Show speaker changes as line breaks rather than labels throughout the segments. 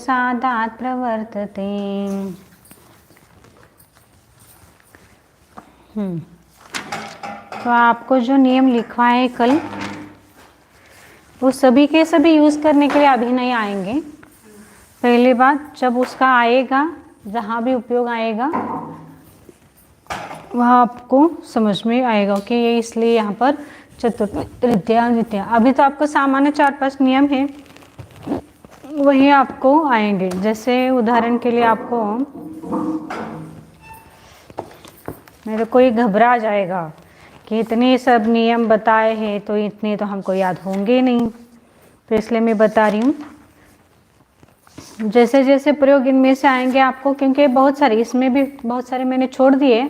प्रसादात् प्रवर्तते। तो आपको जो नियम लिखवाए कल, वो सभी के सभी यूज़ करने के लिए अभी नहीं आएंगे। पहली बात, जब उसका आएगा, जहाँ भी उपयोग आएगा वहाँ आपको समझ में आएगा कि ये इसलिए यहाँ पर चतुर्थी, तृतीया, द्वितीया। अभी तो आपको सामान्य 4-5 नियम हैं, वही आपको आएंगे। जैसे उदाहरण के लिए आपको, मेरे को ये घबरा जाएगा कि इतने सब नियम बताए हैं तो इतने तो हमको याद होंगे नहीं, तो इसलिए मैं बता रही हूँ। जैसे जैसे प्रयोग इनमें से आएंगे आपको, क्योंकि बहुत सारे, इसमें भी बहुत सारे मैंने छोड़ दिए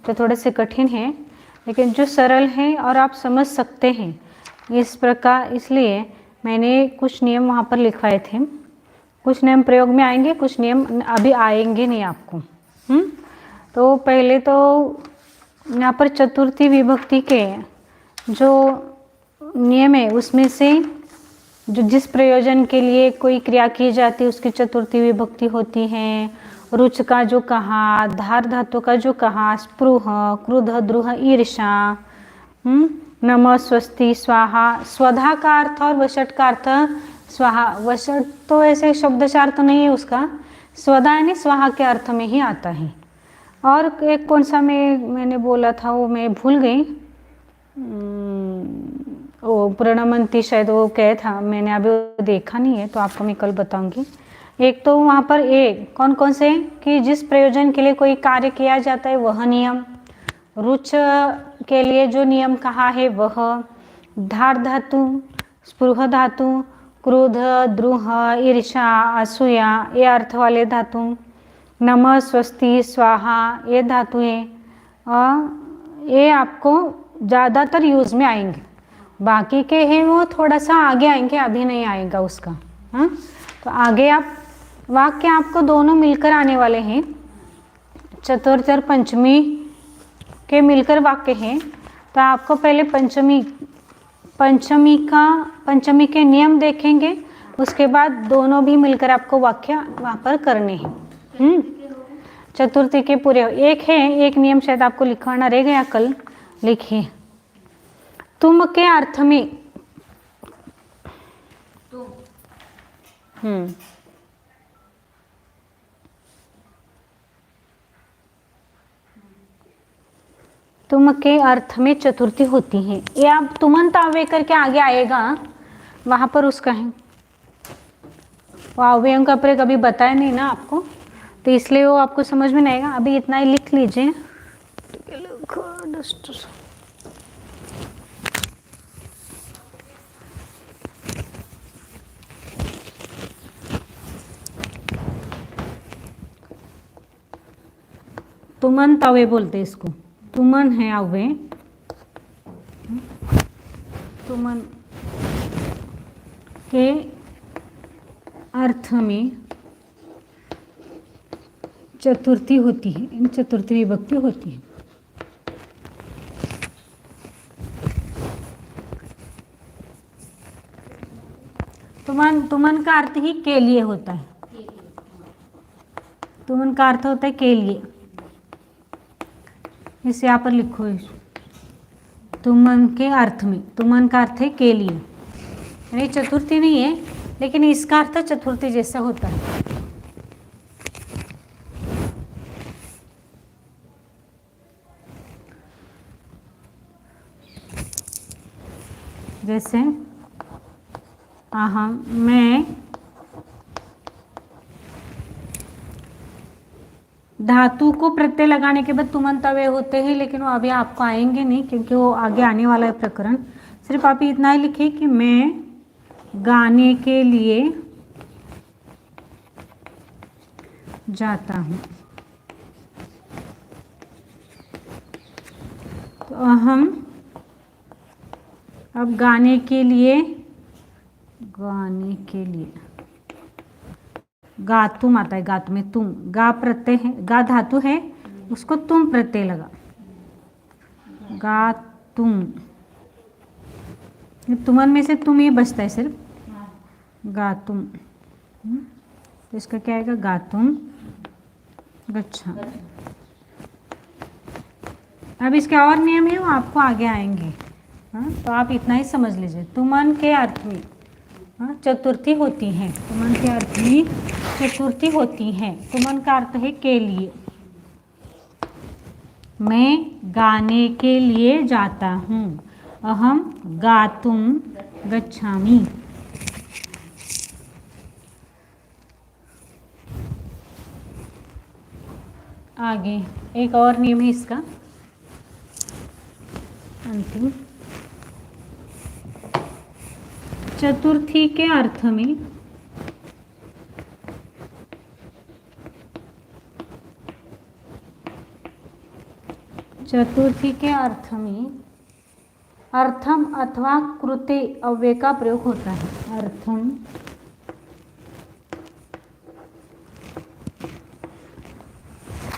जो थोड़े से कठिन हैं, लेकिन जो सरल हैं और आप समझ सकते हैं इस प्रकार, इसलिए मैंने कुछ नियम वहाँ पर लिखवाए थे। कुछ नियम प्रयोग में आएंगे, कुछ नियम अभी आएंगे नहीं आपको। तो पहले तो यहाँ पर चतुर्थी विभक्ति के जो नियम है उसमें से जो जिस प्रयोजन के लिए कोई क्रिया की जाती है उसकी चतुर्थी विभक्ति होती है। रुच का जो कहा, धार धातु का जो कहा, स्पृह, क्रुध, द्रुह, ईर्षा, नमः, स्वस्ति, स्वाहा, स्वधा का अर्थ और वषट का अर्थ, स्वाहा, वषट तो ऐसे शब्दशार्थ नहीं है उसका, स्वधा यानी स्वाहा के अर्थ में ही आता है। और एक कौन सा मैंने बोला था वो मैं भूल गई, वो प्रणमंती शायद वो क्या था, मैंने अभी देखा नहीं है, तो आपको मैं कल बताऊंगी। एक तो वहाँ पर एक कौन कौन से कि जिस प्रयोजन के लिए कोई कार्य किया जाता है वह नियम, रुच के लिए जो नियम कहा है वह, धार धातु, स्पृह धातु, क्रोध, द्रोह, ईर्षा, असूया ये अर्थ वाले धातु, नमः, स्वस्ति, स्वाहा ये धातुएं, ये आपको ज़्यादातर यूज़ में आएंगे। बाकी के हैं वो थोड़ा सा आगे आएंगे, अभी नहीं आएगा उसका। हाँ, तो आगे आप वाक्य आपको दोनों मिलकर आने वाले हैं, चतुर्थी और पंचमी के मिलकर वाक्य हैं। तो आपको पहले पंचमी के नियम देखेंगे, उसके बाद दोनों भी मिलकर आपको वाक्य वहाँ पर करने हैं। चतुर्थी के पूरे एक है, एक नियम शायद आपको लिखवाना रह गया कल, लिखिए। तुम के अर्थ में, तुम के अर्थ में चतुर्थी होती है। ये आप तुमंत अव्यय करके आगे आएगा, वहां पर उसका है वो अव्ययों का प्रयोग अभी बताया नहीं ना आपको, तो इसलिए वो आपको समझ में नहीं आएगा। अभी इतना ही लिख लीजिए। तुमंत अव्यय बोलते इसको, तुमन है अव्यय, तुमन के अर्थ में चतुर्थी होती है, इन चतुर्थी विभक्ति होती है। तुमन का अर्थ ही के लिए होता है, तुमन का अर्थ होता है के लिए। इसे यहाँ पर लिखो, तुमन के अर्थ में, तुमन का अर्थ है के लिए, यानी चतुर्थी नहीं है लेकिन इसका अर्थ चतुर्थी जैसा होता है। जैसे अहम, मैं, धातु को प्रत्यय लगाने के बाद तुमंत अव्यय होते हैं, लेकिन वो अभी आपको आएंगे नहीं क्योंकि वो आगे आने वाला है प्रकरण। सिर्फ आप इतना ही लिखिए कि मैं गाने के लिए जाता हूँ। तो अहम, अब गाने के लिए गातुम आता है, गातु में तुम, गा प्रत्यय है, गा धातु है, उसको तुम प्रत्यय लगा, गातुम। तुमन में से तुम ही बचता है सिर्फ, गातुम। तो इसका क्या आएगा, गातुम गच्छामि। अब इसके और नियम है वो आपको आगे आएंगे। हाँ, तो आप इतना ही समझ लीजिए। तुमन के अर्थ में चतुर्थी होती है, तुमन के अर्थ में चतुर्थी होती है। तुमन का अर्थ है के लिए, मैं गाने के लिए जाता हूँ। अहम गातुम गच्छामि। आगे एक और नियम है इसका अंतिम। चतुर्थी के अर्थ में अर्थम अथवा कृते अव्यय का प्रयोग होता है। अर्थम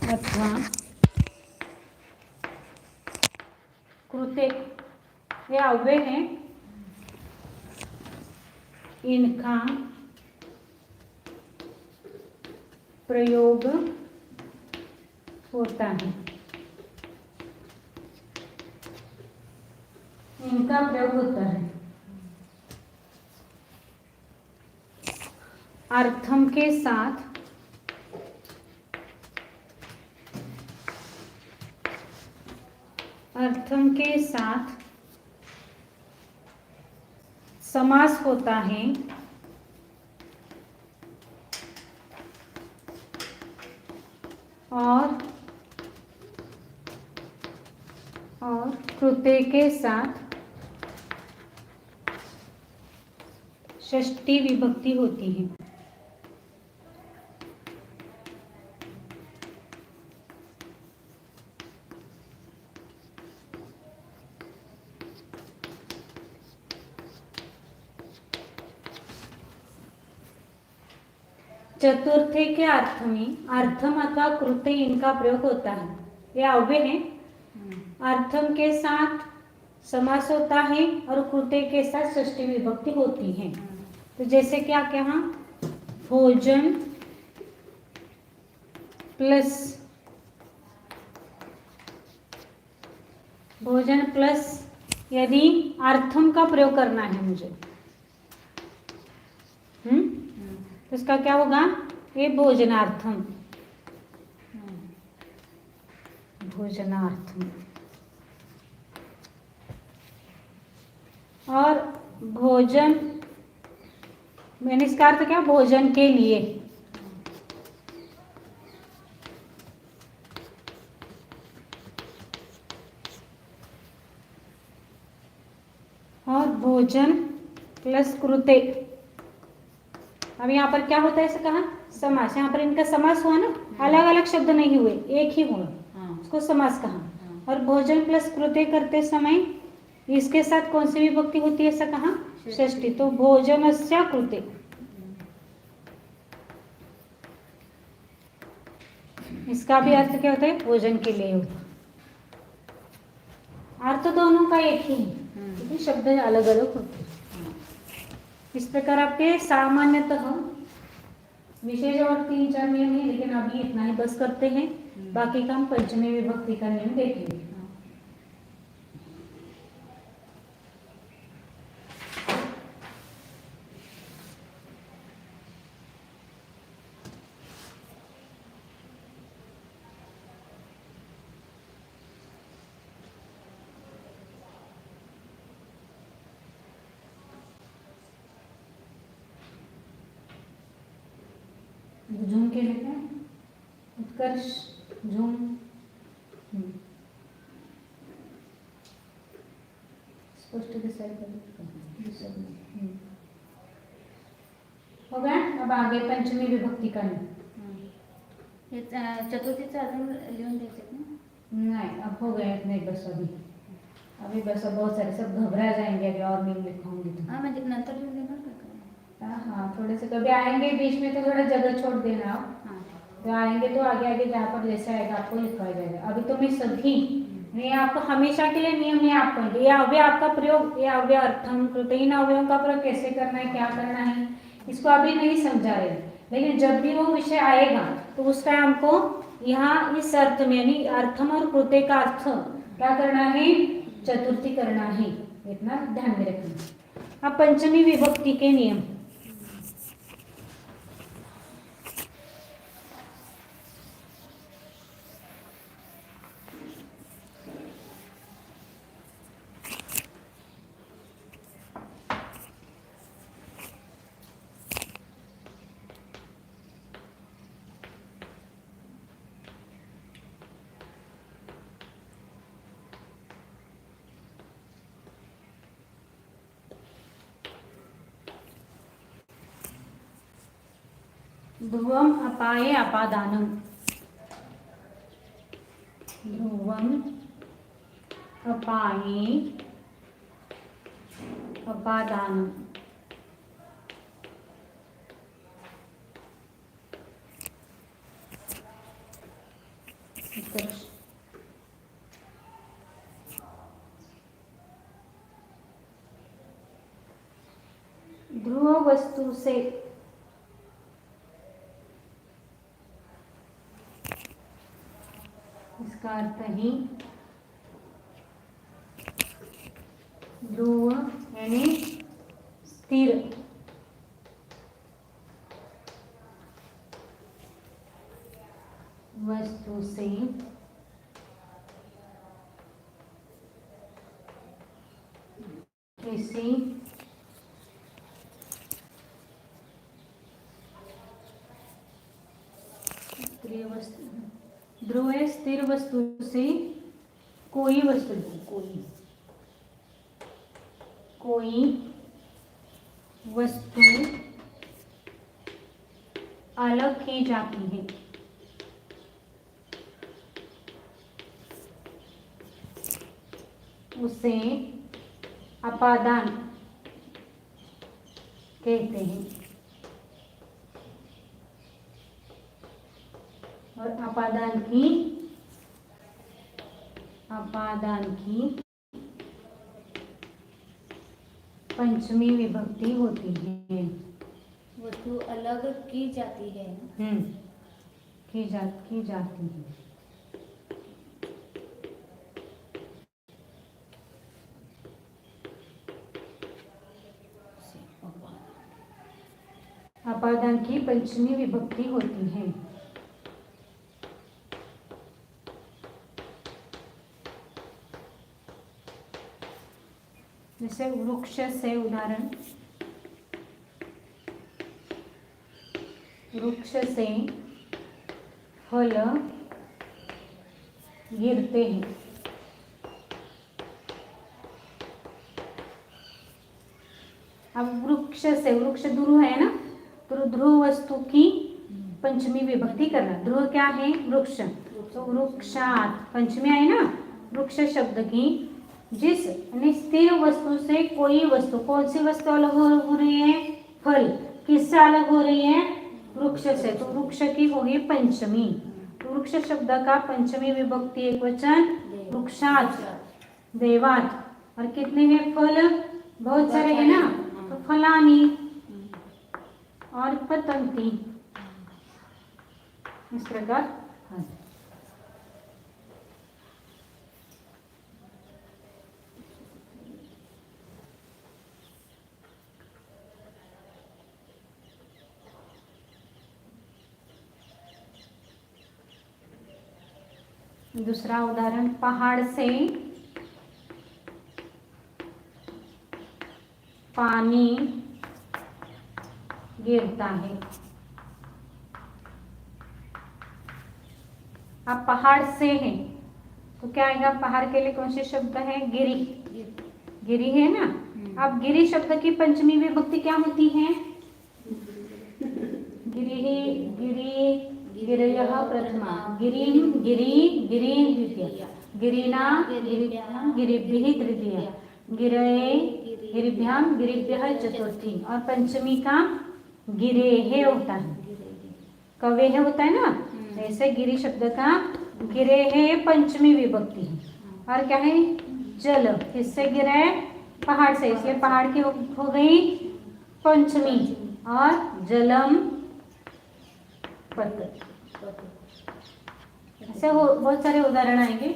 अथवा कृते, ये अव्यय है, इनका प्रयोग होता है। इनका प्रयोग होता है। अर्थम के साथ समास होता है और कृते के साथ षष्ठी विभक्ति होती है। चतुर्थी के अर्थ में अर्थम अथवा कृते इनका प्रयोग होता है। यह अव्यय है, अर्थम के साथ समास होता है और कृते के साथ षष्ठी विभक्ति होती है। तो जैसे क्या कहा, भोजन प्लस यदि अर्थम का प्रयोग करना है मुझे, तो इसका क्या होगा, ये भोजनार्थम, और भोजन, मैंने इसका अर्थ क्या, भोजन के लिए, और भोजन प्लस कृते। अब यहाँ पर क्या होता है, ऐसे कहा समास, यहाँ पर इनका समास हुआ ना, अलग अलग शब्द नहीं हुए, एक ही हुआ, उसको समास कहा। और भोजन प्लस कृते करते समय इसके साथ कौन सी विभक्ति होती है, ऐसा कहा षष्ठी। तो भोजनस्य कृते, इसका भी अर्थ क्या होता है, भोजन के लिए होता है। अर्थ दोनों का एक ही है, क्योंकि शब्द अलग अलग होते हैं। इस प्रकार आपके सामान्यतः विशेष और 3-4 नियम है, लेकिन अभी इतना ही बस करते हैं। बाकी का हम पंचमी विभक्ति का नियम देखेंगे। झूम के लेते हैं, उत्कर्ष झूम, स्पष्ट हो गया। अब आगे पंचमी विभक्ति का नियम।
चतुर्थीचा अजून लिहून द्यायचे
नहीं, अब हो गया इतने बस। अभी बस, अब बहुत सारे सब घबरा जाएंगे अभी और नियम लिखाऊंगी तो।
हाँ, म्हणजे नंतर लिहून देणार का?
हाँ, थोड़े से कभी आएंगे बीच में तो थोड़ा जगह छोड़ देना आप। तो आएंगे तो आगे आगे जहाँ पर जैसे आएगा आपको लिखवाया जाएगा। अभी तो मैं सभी, मैं आपको हमेशा के लिए नियम नहीं आपको, ये अव्यय आपका प्रयोग, ये अव्यय अर्थम कृते, इन अव्ययों का प्रयोग कैसे करना है, क्या करना है, इसको अभी नहीं समझा रहे, लेकिन जब भी वो विषय आएगा तो उस टाइम हमको यहाँ इस अर्थ में यानी अर्थम और कृत्य का अर्थ क्या करना है, चतुर्थी करना है, इतना ध्यान में रखना। अब पंचमी विभक्ति के नियम। ध्रुवम अपाये अपादानम, ध्रुवम अपाये अपादानम। ध्रुव वस्तु से इसका अर्थ ही ध्रुव यानी स्थिर, वस्तु से किसी ध्रुव स्थिर वस्तु से कोई वस्तु, कोई वस्तु अलग की जाती है, उसे अपादान कहते हैं। और अपादान की पंचमी विभक्ति होती है।
वस्तु अलग की जाती है।
की जाती है। अपादान की पंचमी विभक्ति होती है। जैसे वृक्ष से उदाहरण, वृक्ष से फल गिरते हैं। अब वृक्ष से, वृक्ष ध्रुव है ना, तो ध्रुव वस्तु की पंचमी विभक्ति करना। ध्रुव क्या है, वृक्ष, तो वृक्षात पंचमी आई ना, वृक्ष शब्द की जिस स्थिर वस्तु से कोई वस्तु, कौन सी वस्तु अलग हो रही है, फल, किससे अलग हो रही है, वृक्ष से, तो वृक्ष की होगी पंचमी। तो वृक्ष शब्द का पंचमी विभक्ति एक वचन वृक्षात, देवात, और कितने हैं फल, बहुत सारे है ना, तो फलानी और पतंती, इस प्रकार। दूसरा उदाहरण, पहाड़ से पानी गिरता है। अब पहाड़ से है तो क्या आएगा, पहाड़ के लिए कौन से शब्द है, गिरी, गिरी है ना। अब गिरी शब्द की पंचमी विभक्ति क्या होती है, गिरी, गिरी, गिरयः प्रथमा, गिरिं, गिरी, गिरीं द्वितीया, गिरिना, गिरिभ्यां, गिरिभ्यः तृतीया, गिरये, गिरिभ्यां, गिरिभ्यः चतुर्थी, और पंचमी का गिरेहे होता है, कवेह होता है ना, ऐसे गिरी शब्द का गिरेहे पंचमी विभक्ति है। और क्या है, जल, किससे गिरे, पहाड़ से, इसलिए पहाड़ की हो गई पंचमी, और जलम पत।
पत।
ऐसे बहुत सारे उदाहरण आएंगे।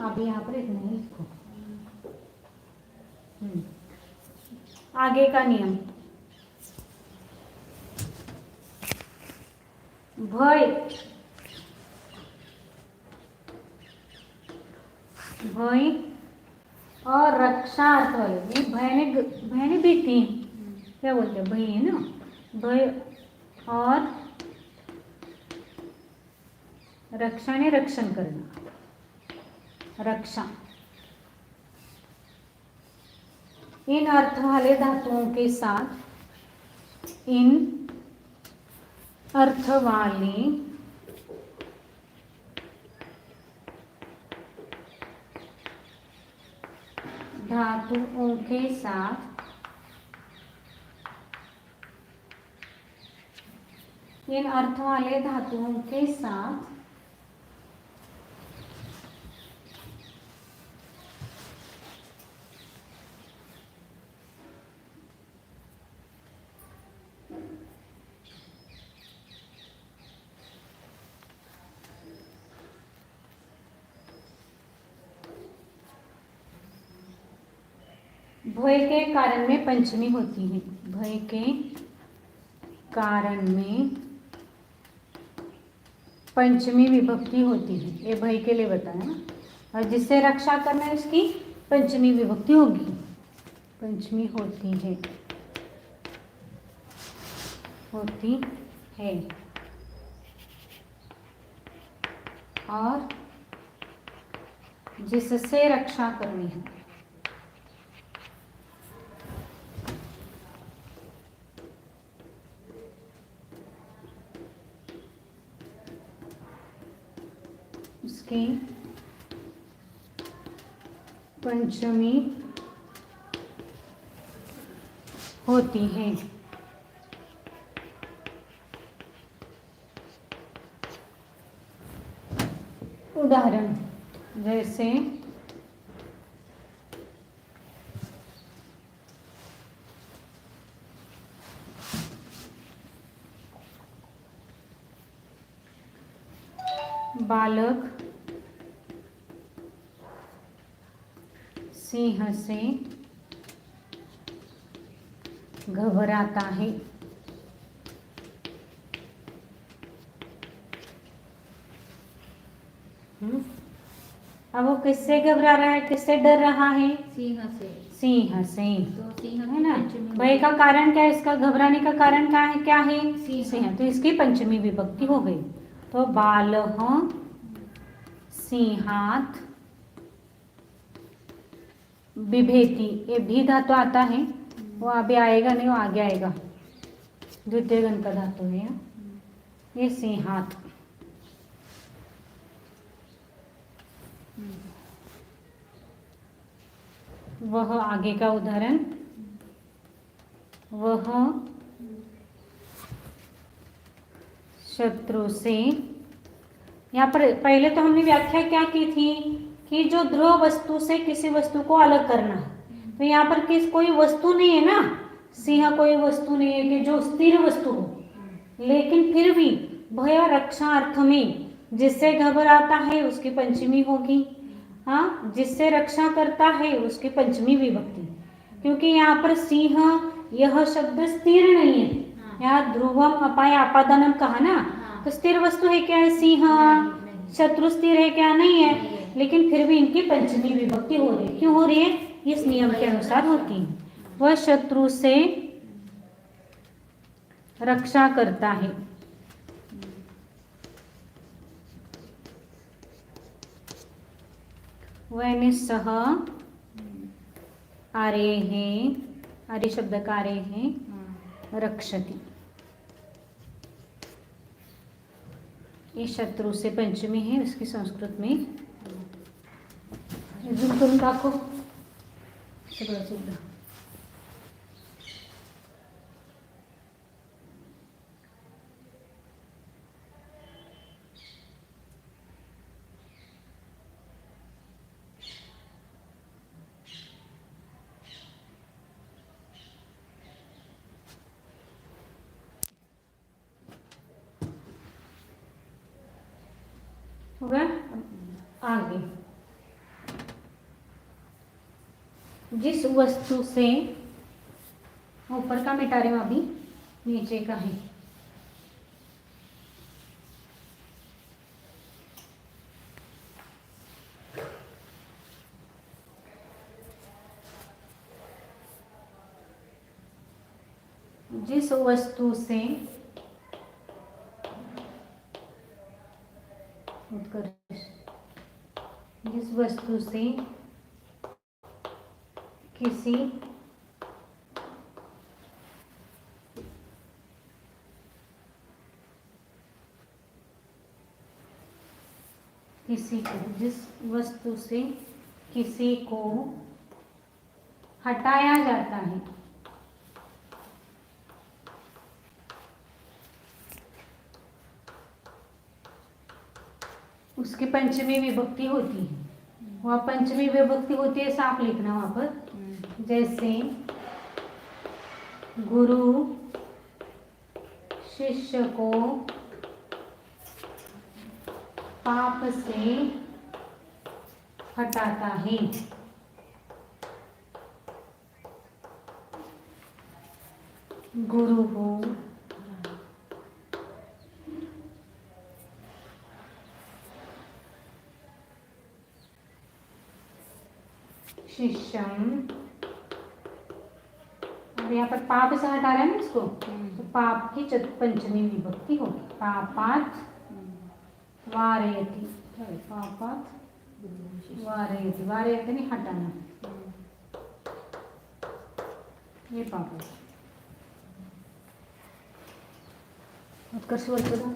आप यहाँ पर इतना ही लिखो। आगे का नियम, भय, भय और रक्षार्थ वाले, ये भय ने भीति, क्या बोलते हैं, भय है ना, भय और रक्षा ने रक्षण करना, रक्षा। इन अर्थ वाले धातुओं के साथ, इन अर्थ वाले धातुओं के साथ, इन अर्थ वाले धातुओं के साथ भय के कारण में पंचमी होती है, भय के कारण में पंचमी विभक्ति होती है, ये भय के लिए बताया ना। और जिससे रक्षा करना है उसकी पंचमी विभक्ति होगी, पंचमी होती है, होती है। और जिससे रक्षा करनी है, उसकी पंचमी होती है। उदाहरण जैसे बालक सिंह से घबराता है, अब वो किससे घबरा रहा है, किससे डर रहा है,
सिंह से।
सिंह से,
तो सिंह
है ना।
पंचमी
भय का कारण क्या है, इसका घबराने का कारण क्या है, क्या है,
सिंह।
सिंह, तो इसकी पंचमी विभक्ति हो गई। तो बालः सिंहात बिभेति, ये भी धातु आता है, वो अभी आएगा नहीं, वो आगे आएगा, द्वितीय गण का धातु है ये सिंहात। वह आगे का उदाहरण, वह शत्रु से, यहाँ पर पहले तो हमने व्याख्या क्या की थी कि जो ध्रुव वस्तु से किसी वस्तु को अलग करना है, तो यहाँ पर कोई वस्तु नहीं है ना, सिंह कोई वस्तु नहीं है कि जो स्थिर वस्तु हो, लेकिन फिर भी भय और रक्षा अर्थ में जिससे घबराता है उसकी पंचमी होगी, हाँ, जिससे रक्षा करता है उसकी पंचमी विभक्ति, क्योंकि यहाँ पर सिंह यह शब्द स्थिर नहीं है, यहाँ ध्रुवम अपाय आपादानम कहा ना, तो स्थिर वस्तु है क्या है सिंह, शत्रु स्थिर है क्या, नहीं है, लेकिन फिर भी इनकी पंचमी विभक्ति हो रही है, क्यों हो रही है, इस नियम के अनुसार होती है। वह शत्रु से रक्षा करता है, वह सह आरे है, आरे शब्द का आरे है, रक्षति, ये शत्रु से पंचमी है, उसकी संस्कृत में जूम करून दाखव सगळं सुद्धा। हो गया। आगे, जिस वस्तु से, ऊपर का मिटा रहे हो अभी, नीचे का है। जिस वस्तु से, जिस वस्तु से किसी को, जिस वस्तु से किसी को हटाया जाता है, उसकी पंचमी विभक्ति होती है। वहाँ पंचमी विभक्ति होती है, साफ लिखना वहां पर। जैसे गुरु शिष्य को पाप से हटाता है। गुरु को शिष्यम, अब यहाँ पर पाप से हटा रहे हैं ना इसको, तो पाप की पंचमी विभक्ति होगी। पापात वारयति, पापात वारयति, वारयति नहीं हटाना, ये पाप है। उत्कर्ष वर्तन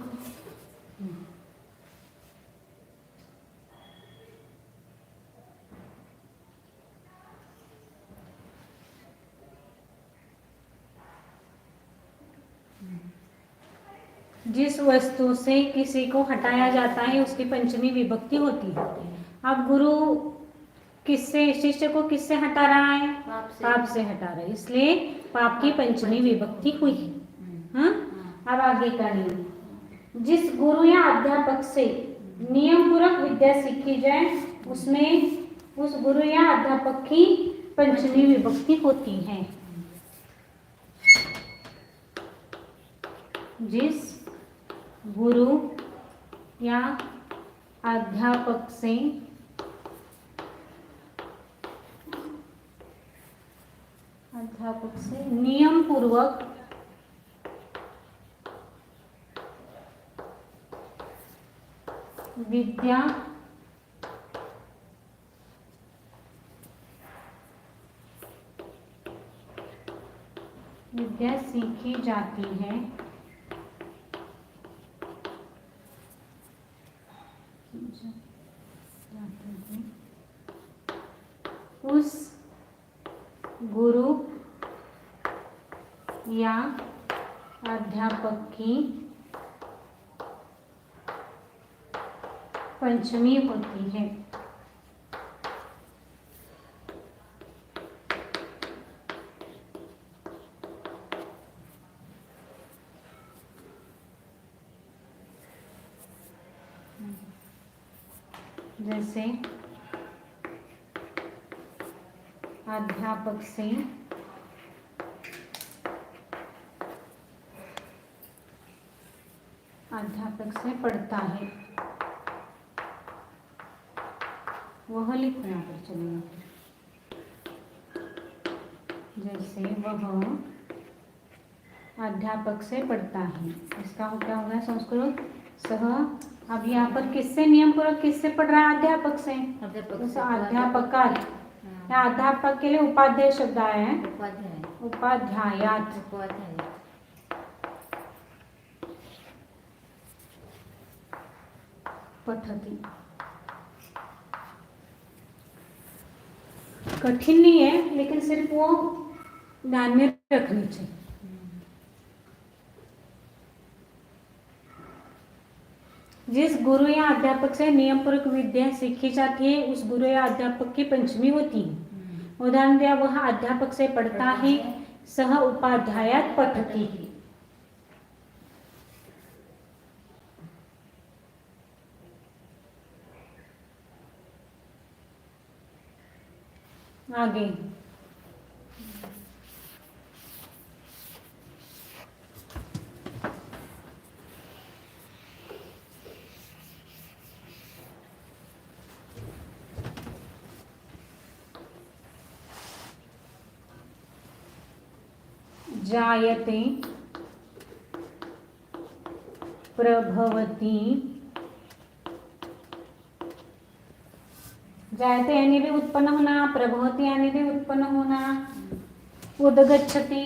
जिस वस्तु से किसी को हटाया जाता है उसकी पंचमी विभक्ति होती है। अब गुरु किससे, शिष्य को किससे हटा रहा है? पाप से हटा रहा है, इसलिए पाप की पंचमी विभक्ति हुई। हाँ, अब आगे का नियम, जिस गुरु या अध्यापक से नियम पूर्वक विद्या सीखी जाए उसमें उस गुरु या अध्यापक की पंचमी विभक्ति होती है। जिस गुरु या अध्यापक से नियम पूर्वक विद्या सीखी जाती है, उस गुरु या अध्यापक की पंचमी होती है। जैसे अध्यापक से पढ़ता है, वह लिखना पर चलेगा। जैसे वह अध्यापक से पढ़ता है, इसका क्या होगा संस्कृत सह। अब यहाँ पर किससे नियम पूर्वक किससे पढ़ रहा है? अध्यापक से। अध्यापकात, या अध्यापक के लिए उपाध्याय शब्द आया है, उपाध्यायात। पठति, कठिन नहीं है लेकिन सिर्फ वो ध्यान में रखनी चाहिए। जिस गुरु या अध्यापक से नियम पूर्वक विद्या सीखी जाती है उस गुरु या अध्यापक की पंचमी होती है। उदाहरण दिया, वह अध्यापक से पढ़ता है, सह उपाध्यायात पठति। आगे जायते प्रभवती, जायते यानी भी उत्पन्न होना, प्रभवती यानी भी उत्पन्न होना, उदगच्छति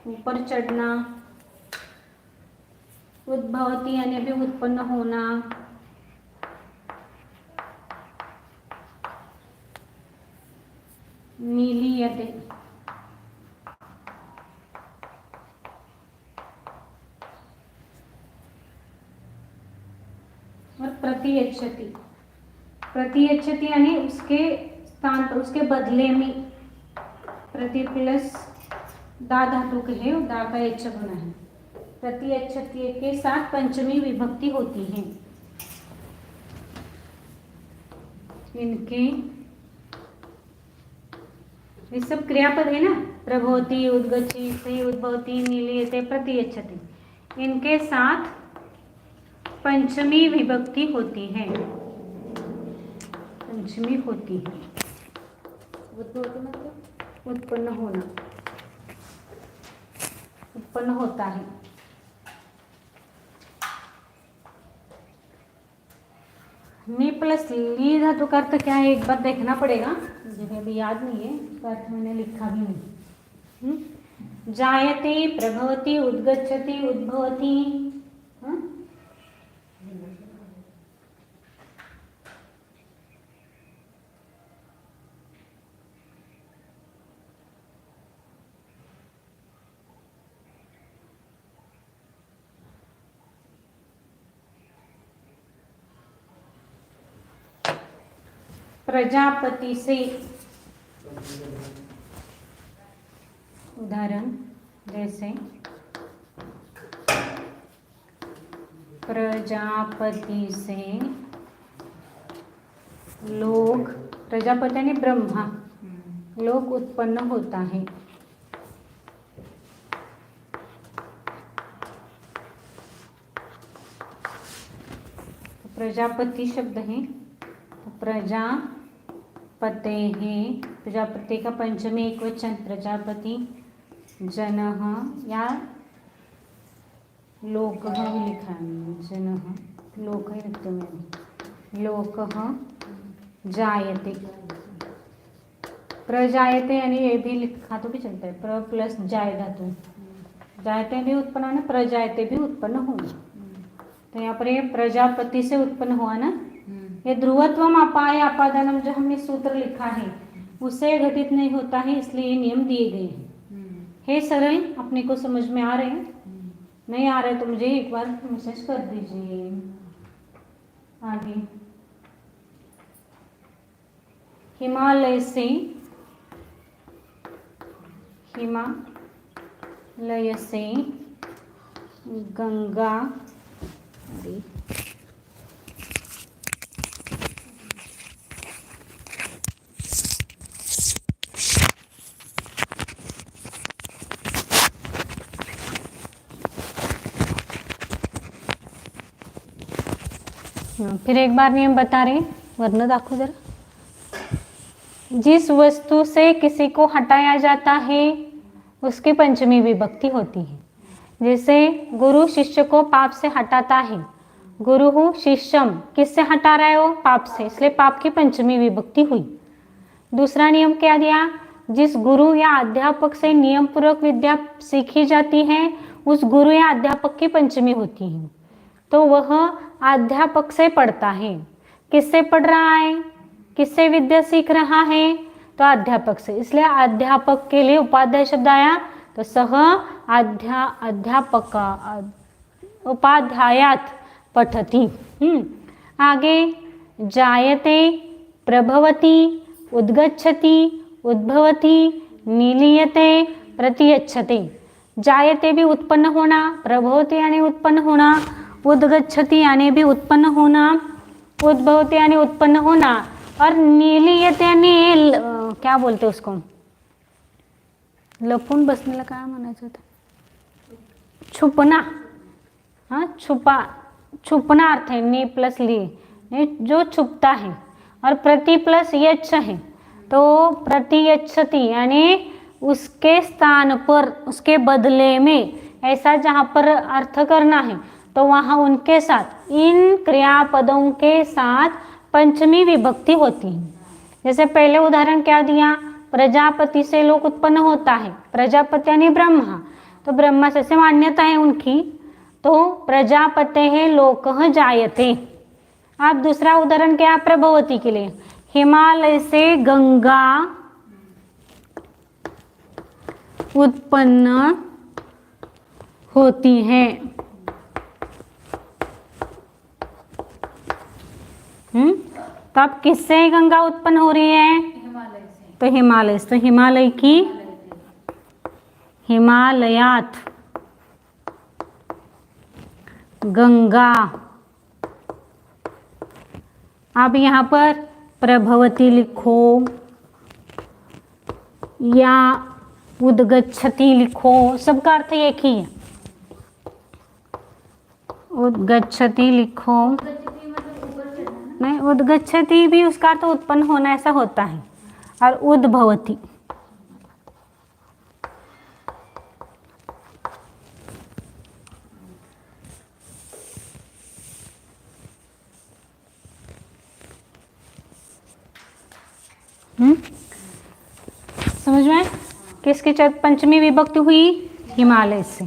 ऊपर चढ़ना, उद्भवती यानी भी उत्पन्न होना, नीलीयते और प्रतियच्छति, प्रतियच्छति यानी उसके स्थान पर, उसके बदले में, प्रति प्लस दा धातु के है, दा का यच्छ बना है। प्रतियच्छति के साथ पंचमी विभक्ति होती है। इनके ये सब क्रियापद है ना, प्रभवती, उद्गच्छति, उद्भवती, नीलीयते, प्रतियच्छति, इनके साथ पंचमी विभक्ति होती है, पंचमी होती है।
उद्भवती मतलब
उत्पन्न होना, उत्पन्न होता है। नी प्लस ली धातु का अर्थ क्या है एक बार देखना पड़ेगा, मुझे अभी याद नहीं है, उसका अर्थ मैंने लिखा भी नहीं। जायते, प्रभवती, उद्गच्छति, उद्भवती, प्रजापति से, उदाहरण जैसे प्रजापति से लोग, प्रजापति यानी ब्रह्मा, लोग उत्पन्न होता है। प्रजापति शब्द है, प्रजापते है, प्रजापति का पंचमी एक वचन प्रजापति, जनः या लोकः लिखा है, जनः लोक ही लिखते मैंने, लोकः जायते, प्रजायते यानी ये भी लिखा तो भी चलता है, प्र प्लस जाय धातु, जायते भी उत्पन्न होना, प्रजायते भी उत्पन्न होना। तो यहाँ पर ये प्रजापति से उत्पन्न हुआ ना, ये ध्रुवत्वम अपाय अपादानम जो हमने सूत्र लिखा है उससे घटित नहीं होता है, इसलिए ये नियम दिए गए हैं। हे सरल, अपने को समझ में आ रहे हैं? नहीं आ रहे तो मुझे एक बार मैसेज कर दीजिए। आगे हिमालय से, हिमालय से गंगा, फिर एक बार नियम बता रहे हैं, वरना दाखो जरा। जिस वस्तु से किसी को हटाया जाता है उसकी पंचमी विभक्ति होती है। जैसे गुरु शिष्य को पाप से हटाता है, गुरु शिष्यम, किससे हटा रहा है वो? पाप से, इसलिए पाप की पंचमी विभक्ति हुई। दूसरा नियम क्या दिया? जिस गुरु या अध्यापक से नियम पूर्वक विद्या सीखी जाती है उस गुरु या अध्यापक की पंचमी होती है, तो वह अध्यापक से पढ़ता है। किससे पढ़ रहा है? किससे विद्या सीख रहा है? तो अध्यापक से, इसलिए अध्यापक के लिए उपाध्याय शब्द आया, तो सह अध्यापक उपाध्यायात पठति। आगे जायते, प्रभवति, उद्गच्छति, उद्भवति, नीलीयते, प्रतियच्छते। जायते भी उत्पन्न होना, प्रभवति यानी उत्पन्न होना, उद्गच्छति यानी भी उत्पन्न होना, उद्भवते यानी उत्पन्न होना, और नीलियते यानी क्या बोलते उसको, लपून बसण्याला काय म्हणायचं होतं, छुपना, हाँ छुपना अर्थ है, नी प्लस ली, जो छुपता है, और प्रति प्लस यच्छ है, तो प्रतियच्छति यानी उसके स्थान पर, उसके बदले में, ऐसा जहाँ पर अर्थ करना है तो वहाँ उनके साथ, इन क्रियापदों के साथ पंचमी विभक्ति होती है। जैसे पहले उदाहरण क्या दिया, प्रजापति से लोक उत्पन्न होता है, प्रजापति यानी ब्रह्मा, तो ब्रह्मा से मान्यता है उनकी, तो प्रजापते है लोक जायते। आप दूसरा उदाहरण क्या, प्रभवती के लिए, हिमालय से गंगा उत्पन्न होती है। तो अब किससे गंगा उत्पन्न हो रही है, तो हिमालय से, तो हिमालय की, हिमालयात गंगा। अब यहाँ पर प्रभवती लिखो या उद्गच्छति लिखो, सबका अर्थ एक ही है। उद्गच्छति लिखो, नहीं उद्गच्छति भी उसका अर्थ उत्पन्न होना ऐसा होता है, और उद्भवती समझ में, किसकी पंचमी विभक्ति हुई, हिमालय से।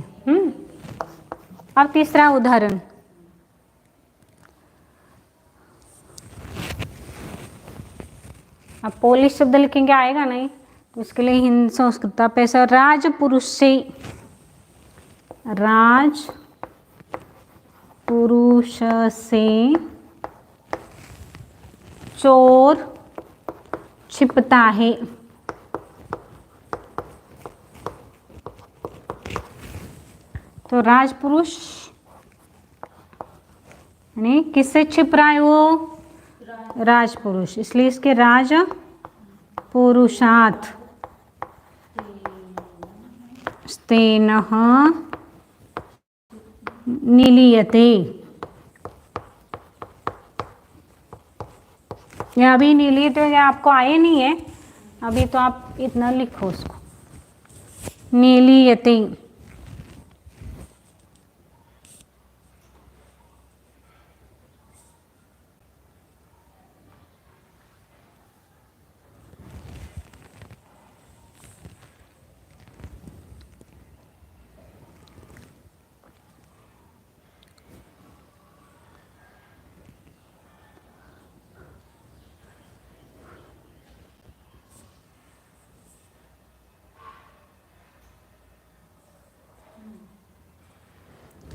अब तीसरा उदाहरण, अब पोलिश शब्द लिखेंगे आएगा नहीं, तो उसके लिए हिंदी संस्कृत आप ऐसा, राजपुरुष से, राजपुरुष से चोर छिपता है। तो राजपुरुष यानी किससे छिप रहा है वो, राजपुरुष, इसलिए इसके राज पुरुषात् स्तेनः निलीयते। या अभी निलीयते आपको आए नहीं है, अभी तो आप इतना लिखो उसको, निलीयते।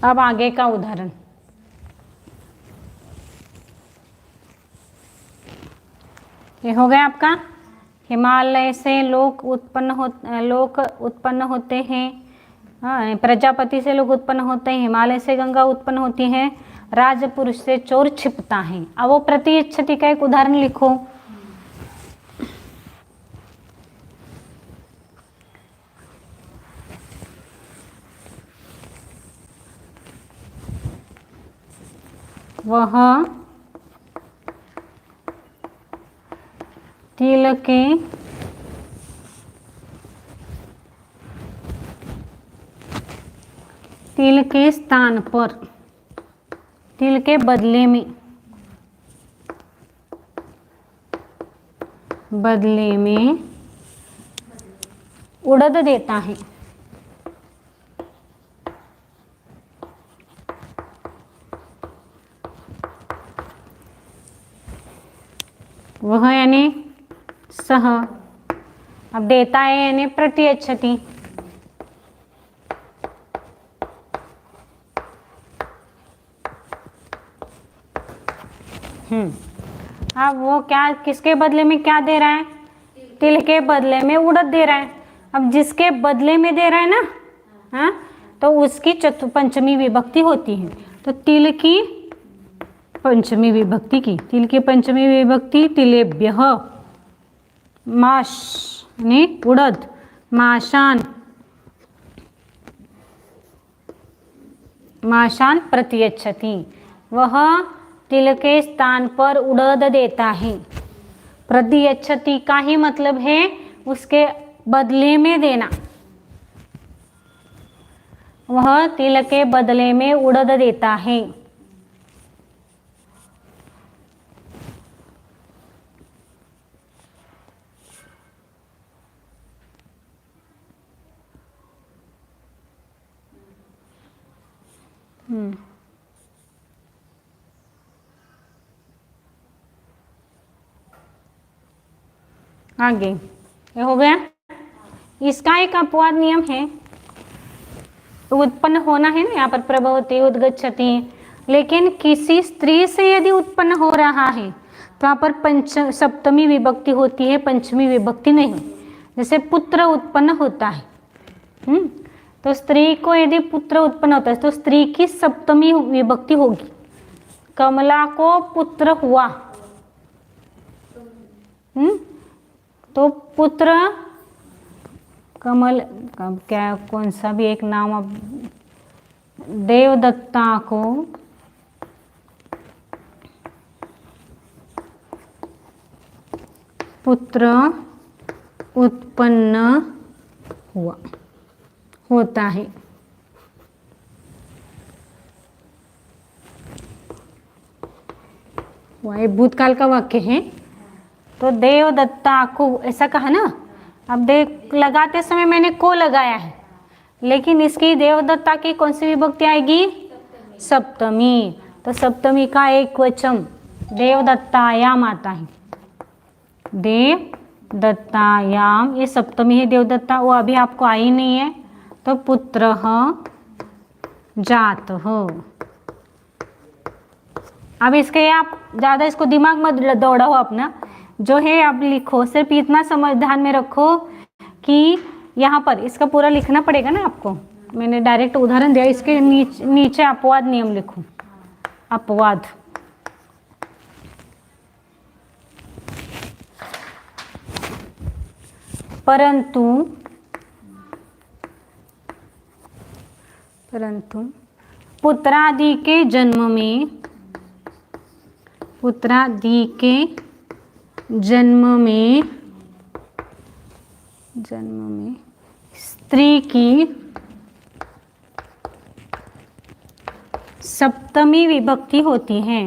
अब आगे का उदाहरण, ये हो गया आपका, हिमालय से लोक उत्पन्न होते हैं, हाँ, प्रजापति से लोग उत्पन्न होते हैं, हिमालय से गंगा उत्पन्न होती है, राजपुरुष से चोर छिपता है। अब वो प्रतिच्छति का एक उदाहरण लिखो। वह तिल के स्थान पर, तिल के बदले में उड़द देता है। वह यानी सह, अब देता है यानी प्रतिच्छति। अब वो क्या, किसके बदले में क्या दे रहा है, तिल के बदले में उड़द दे रहा है। अब जिसके बदले में दे रहा है ना, हाँ, तो उसकी पंचमी विभक्ति होती है। तो तिल की पंचमी विभक्ति की। तिल की पंचमी विभक्ति तिलेभ्यः, माश यानी उड़द, माशान, माशान प्रतियच्छति, वह तिल के स्थान पर उड़द देता है। प्रतियच्छति का ही मतलब है उसके बदले में देना, वह तिल के बदले में उड़द देता है। आगे ये हो गया। इसका एक अपवाद नियम है, उत्पन्न होना है ना यहाँ पर, प्रभवती उद्गच्छति, लेकिन किसी स्त्री से यदि उत्पन्न हो रहा है तो यहाँ पर सप्तमी विभक्ति होती है, पंचमी विभक्ति नहीं। जैसे पुत्र उत्पन्न होता है, तो स्त्री को यदि पुत्र उत्पन्न होता है तो स्त्री की सप्तमी विभक्ति होगी। कमला को पुत्र हुआ, तो पुत्र कमल क्या, कौन सा भी एक नाम, अब देवदत्ता को पुत्र उत्पन्न हुआ, होता है। वह भूतकाल का वाक्य है। तो देवदत्ता को ऐसा कहा ना, अब देख लगाते समय मैंने को लगाया है, लेकिन इसकी देवदत्ता की कौन सी विभक्ति आएगी? सप्तमी। तो सप्तमी का एक वचन देवदत्तायाम आता है। देवदत्तायाम, ये सप्तमी है देवदत्ता, वो अभी आपको आई नहीं है, तो पुत्र जात हो। अब इसके आप ज़्यादा इसको दिमाग मत दौड़ाओ अपना, जो है अब लिखो, सिर्फ इतना समझ ध्यान में रखो कि यहाँ पर इसका पूरा लिखना पड़ेगा ना आपको। मैंने डायरेक्ट उदाहरण दिया, इसके नीचे अपवाद नियम लिखो। अपवाद, परंतु पुत्रादि के जन्म में, पुत्रादि के जन्म में स्त्री की सप्तमी विभक्ति होती है।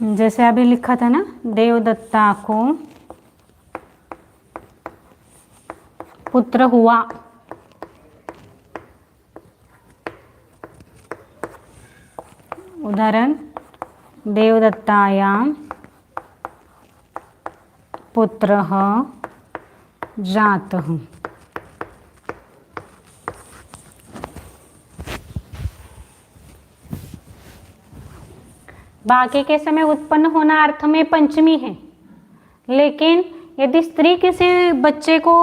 जैसे अभी लिखा था ना, देवदत्ता को पुत्र हुआ, उदाहरण देवदत्तायां पुत्रः जातः। बाकी के समय उत्पन्न होना अर्थ में पंचमी है, लेकिन यदि स्त्री किसी बच्चे को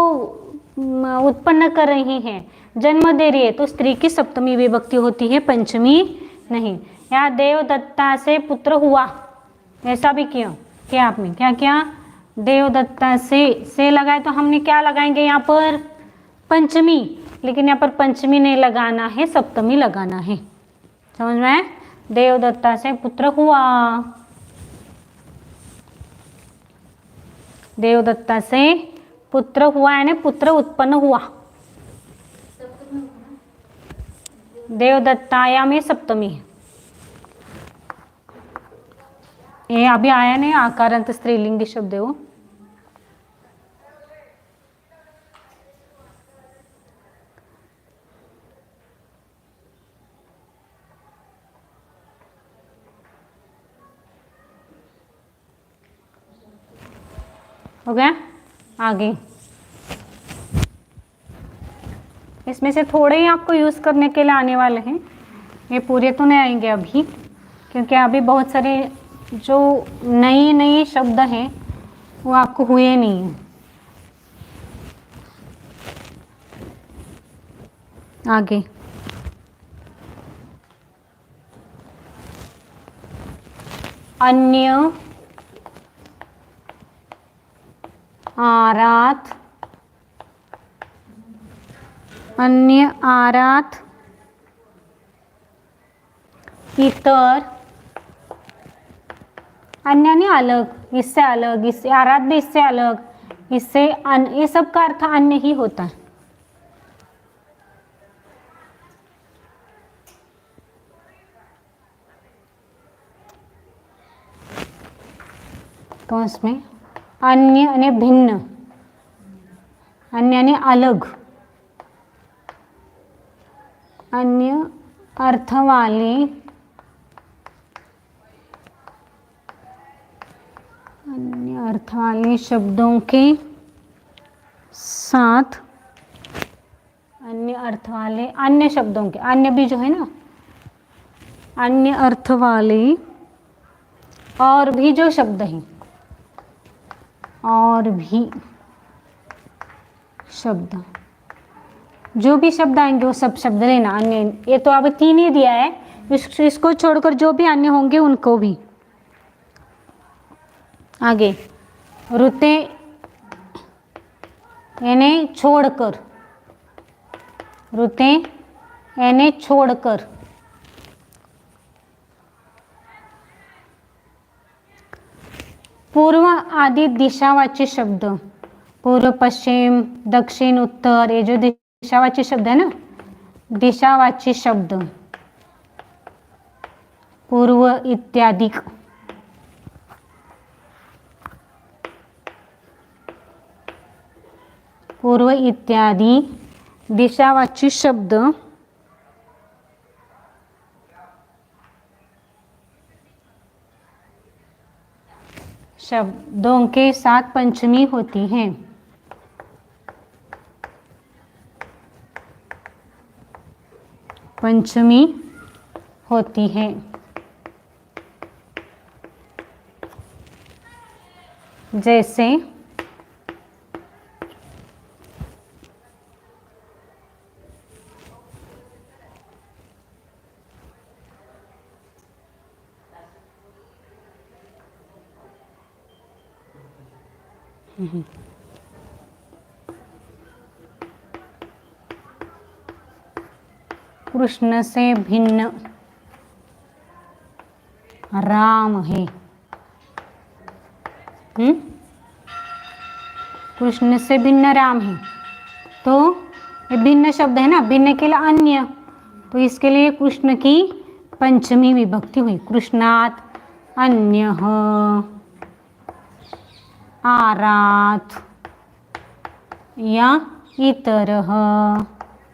उत्पन्न कर रही है, जन्म दे रही है, तो स्त्री की सप्तमी विभक्ति होती है, पंचमी नहीं। या देवदत्ता से पुत्र हुआ, ऐसा भी किया क्या आपने, क्या किया? देवदत्ता से लगाए तो हमने क्या लगाएंगे यहाँ पर? पंचमी, लेकिन यहाँ पर पंचमी नहीं लगाना है, सप्तमी लगाना है। समझ में आया? देवदत्ता से पुत्र हुआ, देवदत्ता से पुत्र हुआ यानी पुत्र उत्पन्न हुआ। देवदत्ताया में सप्तमी है। ये अभी आया नहीं, आकारांत स्त्रीलिंगी शब्द है वो। हो गया? आगे इसमें से थोड़े ही आपको यूज़ करने के लिए आने वाले हैं, ये पूरे तो नहीं आएंगे अभी, क्योंकि अभी बहुत सारे जो नई नई शब्द हैं वो आपको हुए नहीं हैं। आगे अन्य, आरात, अन्य, आरात, इतर, अन्य यानी अलग, इससे अलग, इससे आरात भी इससे अलग, इससे ये सब का अर्थ अन्य ही होता है। तो इसमें अन्य यानी भिन्न, अन्य यानी अलग, अन्य अर्थ वाले, अन्य अर्थ वाले शब्दों के साथ, अन्य अर्थ वाले, अन्य शब्दों के, अन्य भी जो है ना, अन्य अर्थ वाले और भी जो शब्द हैं, और भी शब्द, जो भी शब्द आएंगे वो सब शब्द लेना। अन्य, ये तो अब 3 ही दिया है, इसको छोड़कर जो भी अन्य होंगे उनको भी। आगे रुते यानी छोड़कर, रुते यानी छोड़कर, पूर्व आदि दिशावाची शब्द, पूर्व, पश्चिम, दक्षिण, उत्तर, ये जो दिशावाची शब्द है ना, दिशावाची शब्द, पूर्व इत्यादि, पूर्व इत्यादि दिशावाची शब्द शब्दों के साथ पंचमी होती है। पंचमी होती है। जैसे कृष्ण से भिन्न राम है। कृष्ण से भिन्न राम है, तो ये भिन्न शब्द है ना, भिन्न के लिए अन्य, तो इसके लिए कृष्ण की पंचमी विभक्ति हुई। कृष्णात् अन्यः, आरात् या इतरः,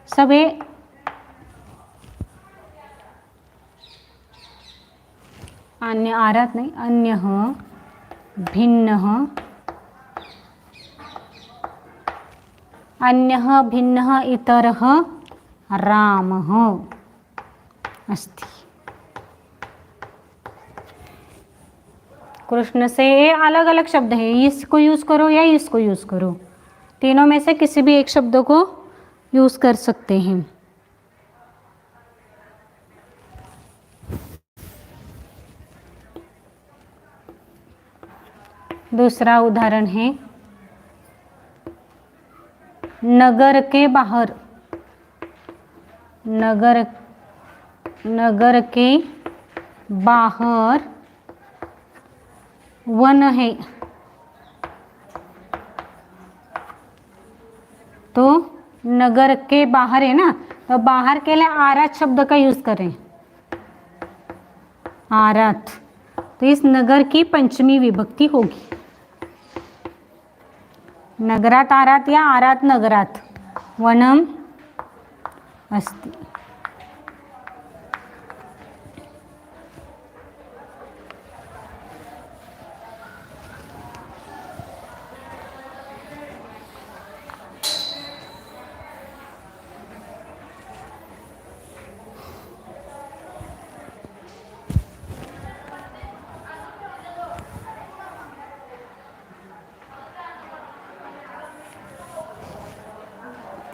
सब अन्य, आरात नहीं, अन्यः, भिन्नः, अन्यः, भिन्नः, इतरः, रामः अस्ति। कृष्ण से ये अलग अलग शब्द है, इसको यूज करो या इसको यूज करो, तीनों में से किसी भी एक शब्द को यूज कर सकते हैं। दूसरा उदाहरण है नगर के बाहर, नगर के बाहर वन है, तो नगर के बाहर है ना, तो बाहर के लिए आरात शब्द का यूज करें, आरात, तो इस नगर की पंचमी विभक्ति होगी। नगरात आरात या आरात नगरात वनम अस्ति।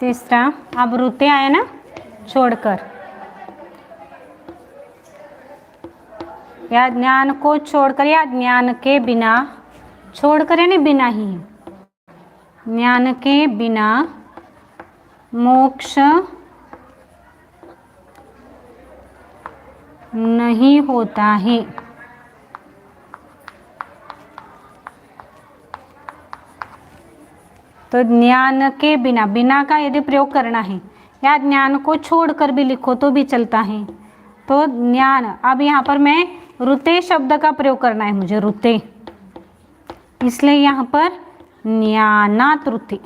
तीसरा, अब रुते आया ना, छोड़कर, या ज्ञान को छोड़कर या ज्ञान के बिना, छोड़कर यानी बिना ही, ज्ञान के बिना मोक्ष नहीं होता है। तो ज्ञान के बिना, बिना का यदि प्रयोग करना है या ज्ञान को छोड़कर भी लिखो तो भी चलता है। तो ज्ञान, अब यहाँ पर मैं रुते शब्द का प्रयोग करना है मुझे, रुते, इसलिए यहाँ पर ज्ञानात् रुते,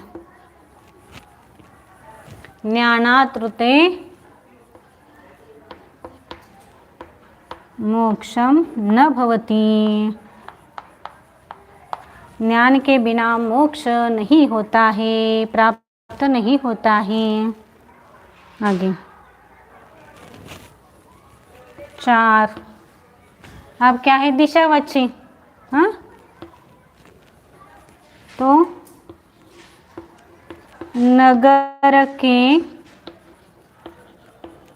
ज्ञानात् रुते मोक्षम न भवति, ज्ञान के बिना मोक्ष नहीं होता है, प्राप्त नहीं होता है। आगे 4, अब क्या है, दिशावाची। हाँ, तो नगर के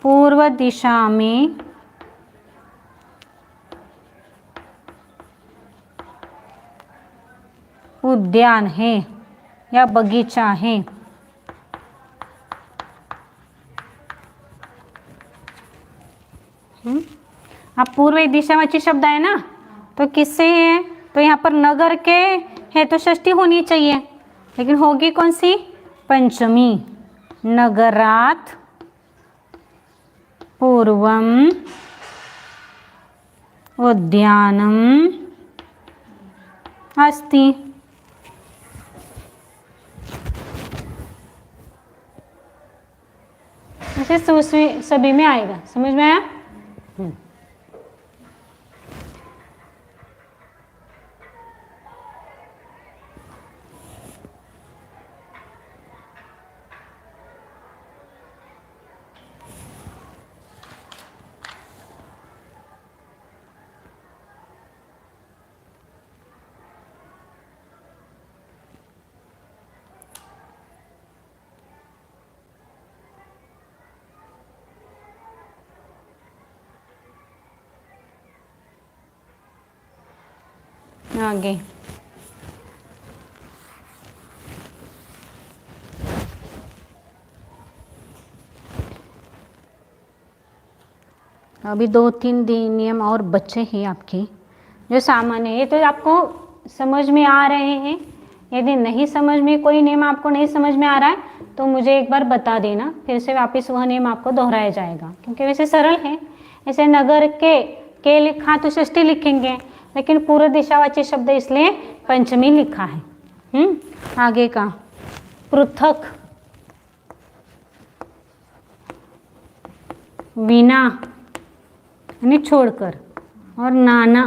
पूर्व दिशा में उद्यान है या बगीचा है। अब पूर्व दिशावाची शब्द है ना, तो किससे है, तो यहाँ पर नगर के है तो षष्ठी होनी चाहिए, लेकिन होगी कौन सी, पंचमी। नगरात् पूर्वम उद्यानम अस्ति। ऐसे सभी में आएगा, समझ में आया। आगे अभी 2-3 नियम और बच्चे हैं आपके जो सामान्य है, तो आपको समझ में आ रहे हैं। यदि नहीं समझ में, कोई नियम आपको नहीं समझ में आ रहा है तो मुझे एक बार बता देना, फिर से वापस वह नियम आपको दोहराया जाएगा, क्योंकि वैसे सरल है। ऐसे नगर के लिखा तो षष्ठी लिखेंगे, लेकिन पूर्व दिशावाची शब्द इसलिए पंचमी लिखा है। आगे का पृथक, बिना यानी छोड़कर, और नाना,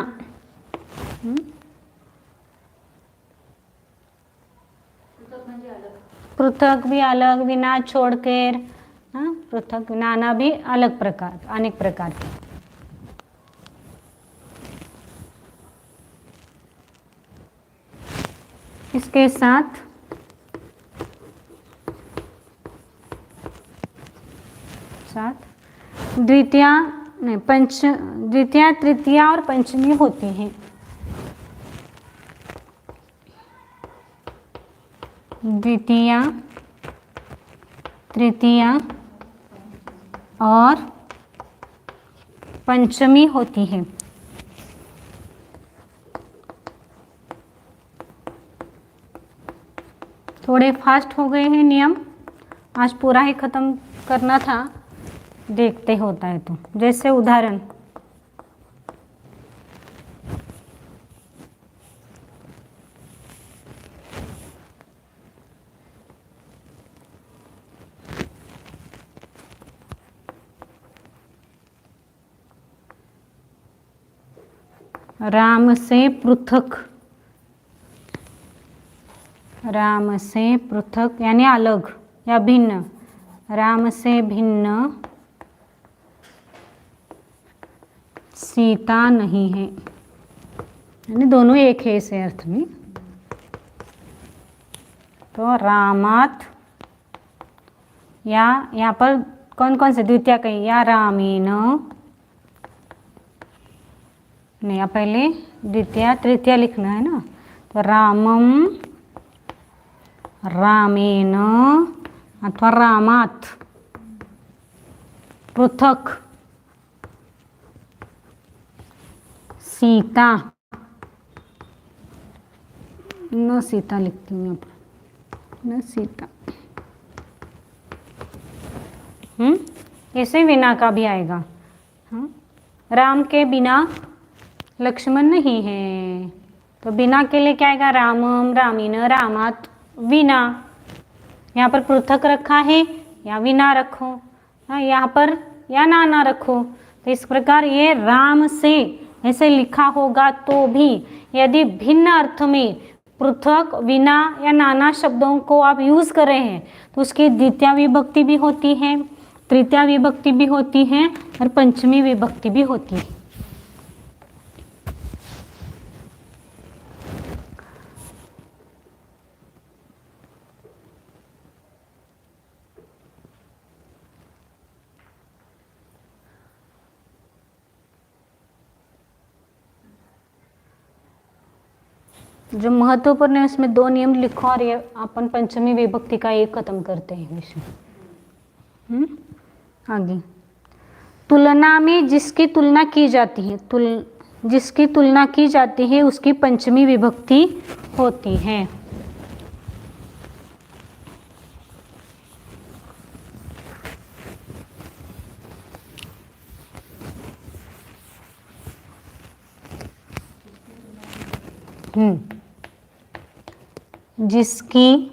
पृथक भी अलग, बिना छोड़कर, पृथक, नाना भी अलग प्रकार, अनेक प्रकार के। इसके साथ द्वितीया नहीं, द्वितीया, तृतीया और पंचमी होती हैं। द्वितीया, तृतीया और पंचमी होती है। थोड़े फास्ट हो गए हैं नियम, आज पूरा ही खत्म करना था, देखते होता है तो। जैसे उदाहरण, राम से पृथक, राम से पृथक यानी अलग या भिन्न, राम से भिन्न सीता नहीं है, यानी दोनों एक है इस अर्थ में। तो रामात् या यहाँ पर कौन कौन से द्वितीय कहीं, या रामेण, नहीं, या पहले द्वितीय तृतीय लिखना है ना, तो रामम, रामेण अथवा रामात, पृथक, सीता, न सीता लिखती हूँ यहाँ पर, न सीता। ऐसे बिना का भी आएगा। राम के बिना लक्ष्मण नहीं है, तो बिना के लिए क्या आएगा, रामम, रामीन, रामात, विना। यहाँ पर पृथक रखा है या विना रखो, यहाँ पर या ना रखो। तो इस प्रकार ये राम से ऐसे लिखा होगा तो भी यदि भिन्न अर्थ में पृथक, विना या नाना शब्दों को आप यूज कर रहे हैं तो उसकी द्वितीय विभक्ति भी होती है, तृतीय विभक्ति भी होती है और पंचमी विभक्ति भी होती है। जो महत्वपूर्ण है उसमें 2 नियम लिखो और ये अपन पंचमी विभक्ति का एक खत्म करते हैं विषय। आगे, तुलना में जिसकी तुलना की जाती है, जिसकी तुलना की जाती है उसकी पंचमी विभक्ति होती है। जिसकी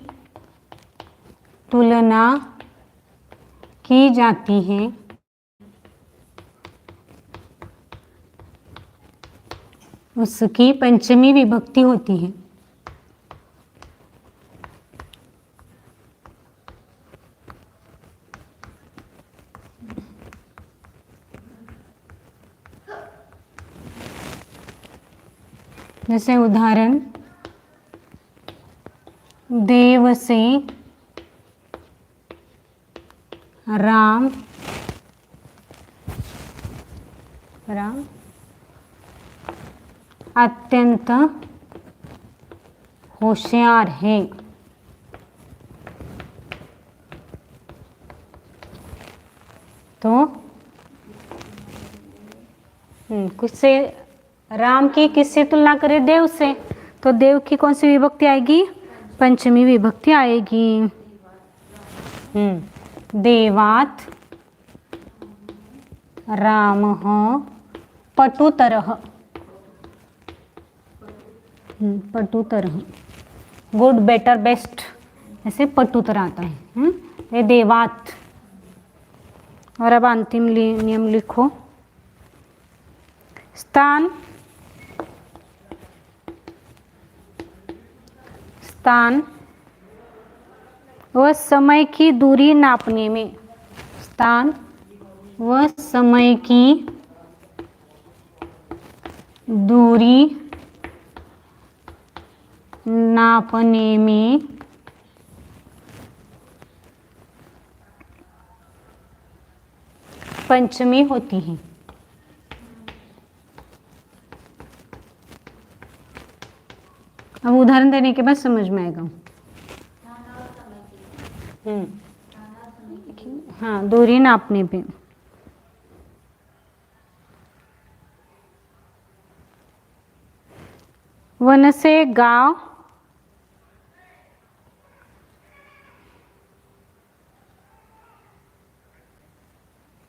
तुलना की जाती है उसकी पंचमी विभक्ति होती है। जैसे उदाहरण, देव से राम, अत्यंत होशियार है। तो किससे, राम की किससे तुलना करें, देव से, तो देव की कौन सी विभक्ति आएगी, पंचमी विभक्ति आएगी। देवात रामः पटुतरः, पटुतरः, गुड, बेटर, बेस्ट, ऐसे पटुतर आता है। ये देवात। और अब अंतिम नियम लिखो, स्थान, स्थान व समय की दूरी नापने में, स्थान व समय की दूरी नापने में पंचमी होती है। अब उदाहरण देने के बाद समझ में आएगा। हाँ, दूरी नापने पे, वन से गांव,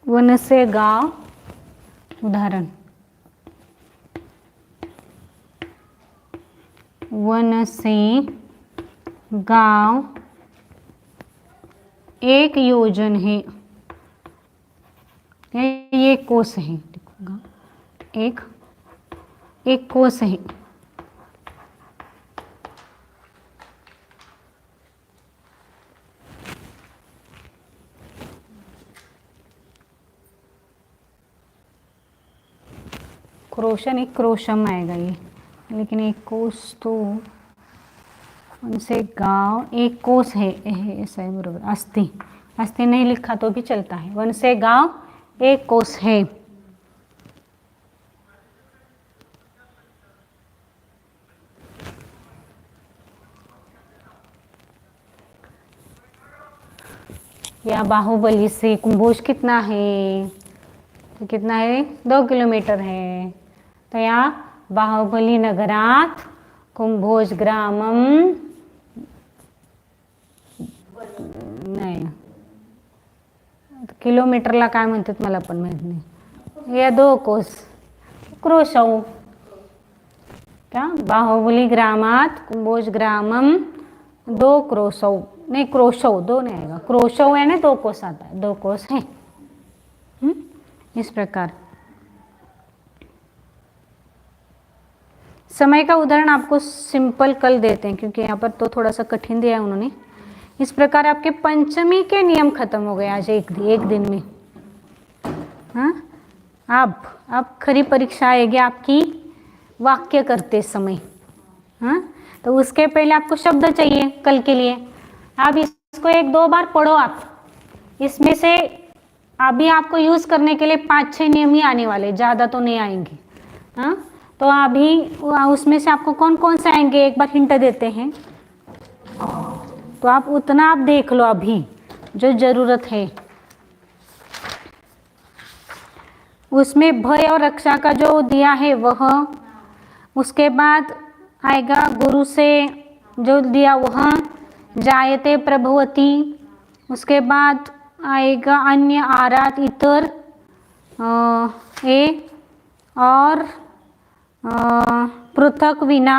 वन से गांव, उदाहरण, वन से गांव एक योजन है, ये कोस है, एक कोस है। क्रोशन, एक क्रोशम आएगा ये, लेकिन एक कोस तो उनसे गांव एक कोस है, ऐसा है बरोबर, अस्ति, अस्ति नहीं लिखा तो भी चलता है। वन से गांव एक कोस है। या बाहुबली से कुंभोज कितना है, तो कितना है 2 किलोमीटर है। तो यहाँ बाहुबली नगरात कुंभोज ग्रामम नाही, किलोमीटरला काय म्हणतात मला पण माहित नाही। या 2 कोस क्रोशौ, क्या बाहुबली ग्रामात कुंभोज ग्रामम 2 क्रोशौ, नहीं क्रोशौ 2 नहीं आएगा, क्रोशौ है ना 2 कोस आता है, 2 कोस है। इस प्रकार समय का उदाहरण आपको सिंपल कल देते हैं क्योंकि यहाँ पर तो थोड़ा सा कठिन दिया है उन्होंने। इस प्रकार आपके पंचमी के नियम खत्म हो गए आज एक दिन में। हाँ, अब खरी परीक्षा आएगी आपकी वाक्य करते समय। हाँ, तो उसके पहले आपको शब्द चाहिए कल के लिए। आप इसको 1-2 बार पढ़ो। आप इसमें से अभी आपको यूज करने के लिए 5-6 नियम ही आने वाले, ज़्यादा तो नहीं आएंगे। हाँ, तो अभी उसमें से आपको कौन कौन से आएंगे एक बार हिंट देते हैं, तो आप उतना आप देख लो अभी जो जरूरत है। उसमें भय और रक्षा का जो दिया है वह, उसके बाद आएगा गुरु से जो दिया वह, जायते प्रभवती, उसके बाद आएगा अन्य आरात इतर ए, और पृथक विना।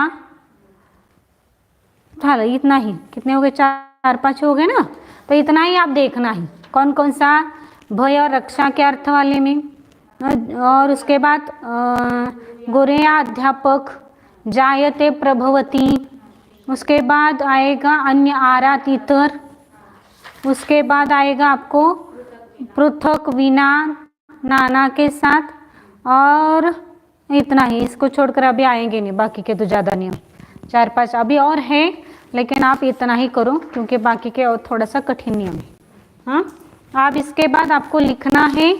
था इतना ही, कितने हो गए 4-5 हो गए ना, तो इतना ही आप देखना है कौन कौन सा भय और रक्षा के अर्थ वाले में। और उसके बाद गोरेया अध्यापक, जायते प्रभवती, उसके बाद आएगा अन्य आरात इतर, उसके बाद आएगा आपको पृथक विना नाना के साथ, और इतना ही। इसको छोड़कर अभी आएंगे नहीं, बाकी के तो ज़्यादा नियम 4-5 अभी और है, लेकिन आप इतना ही करो क्योंकि बाकी के और थोड़ा सा कठिन नियम है। हाँ, आप इसके बाद आपको लिखना है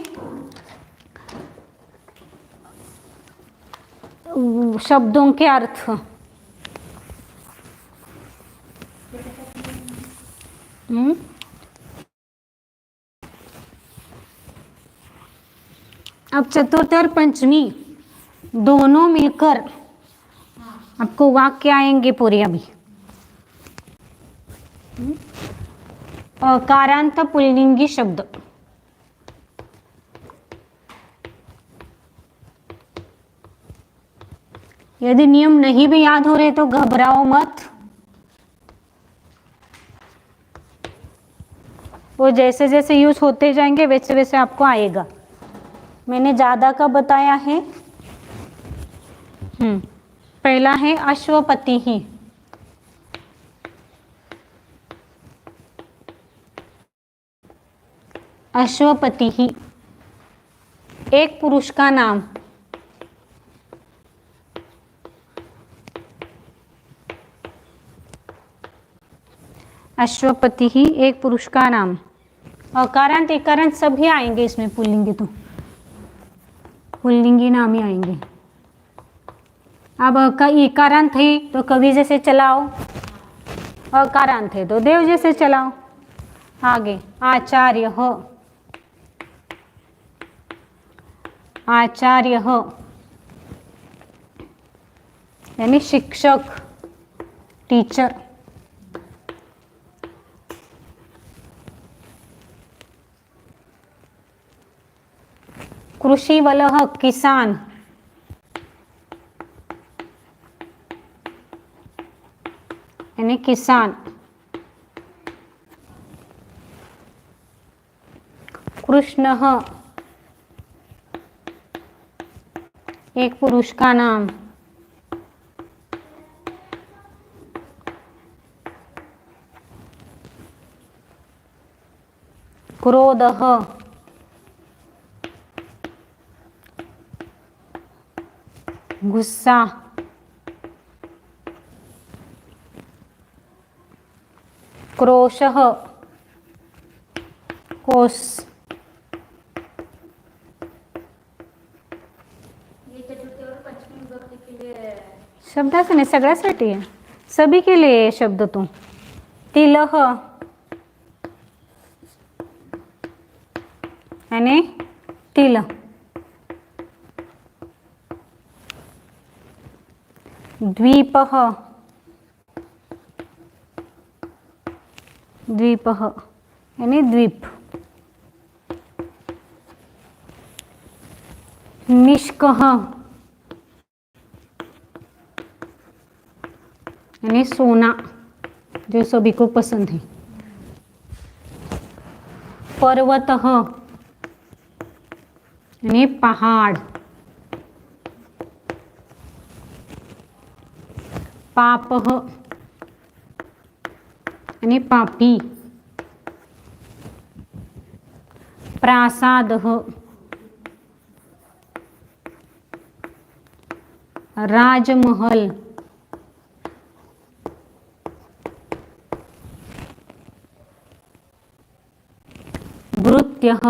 शब्दों के अर्थ। अब चतुर्थ और पंचमी दोनों मिलकर आपको वाक्य आएंगे पूरे अभी। अकारांत पुल्लिंगी शब्द, यदि नियम नहीं भी याद हो रहे तो घबराओ मत, वो जैसे जैसे यूज होते जाएंगे वैसे वैसे आपको आएगा। मैंने ज्यादा का बताया है। पहला है अश्वपति ही, अश्वपति ही एक पुरुष का नाम, अश्वपति ही एक पुरुष का नाम। अकारांत एकारांत सभी आएंगे इसमें, पुल्लिंगी तो पुल्लिंगी नाम ही आएंगे। अब इकारांत है तो कवि जैसे चलाओ, अकारांत है तो देव जैसे चलाओ। आगे आचार्य हो, आचार्य हो यानी शिक्षक, टीचर। कृषि वलह किसान, यानी किसान। कृष्ण एक पुरुष का नाम। क्रोध गुस्सा। क्रोश कोस,
ये चतुर्थी और पंचमी विभक्ती के लिए
शब्दाचं नाही, सगळ्यासाठी आहे, सभी के लिए आहे शब्द तो. तिलह आणि तिल. द्वीपः, द्वीपः यानी द्वीप. निष्कः यानी सोना, जो सभी को पसंद है. पर्वतः यानी पहाड़. पापः यानी पापी. प्रासादः राजमहल. भृत्यः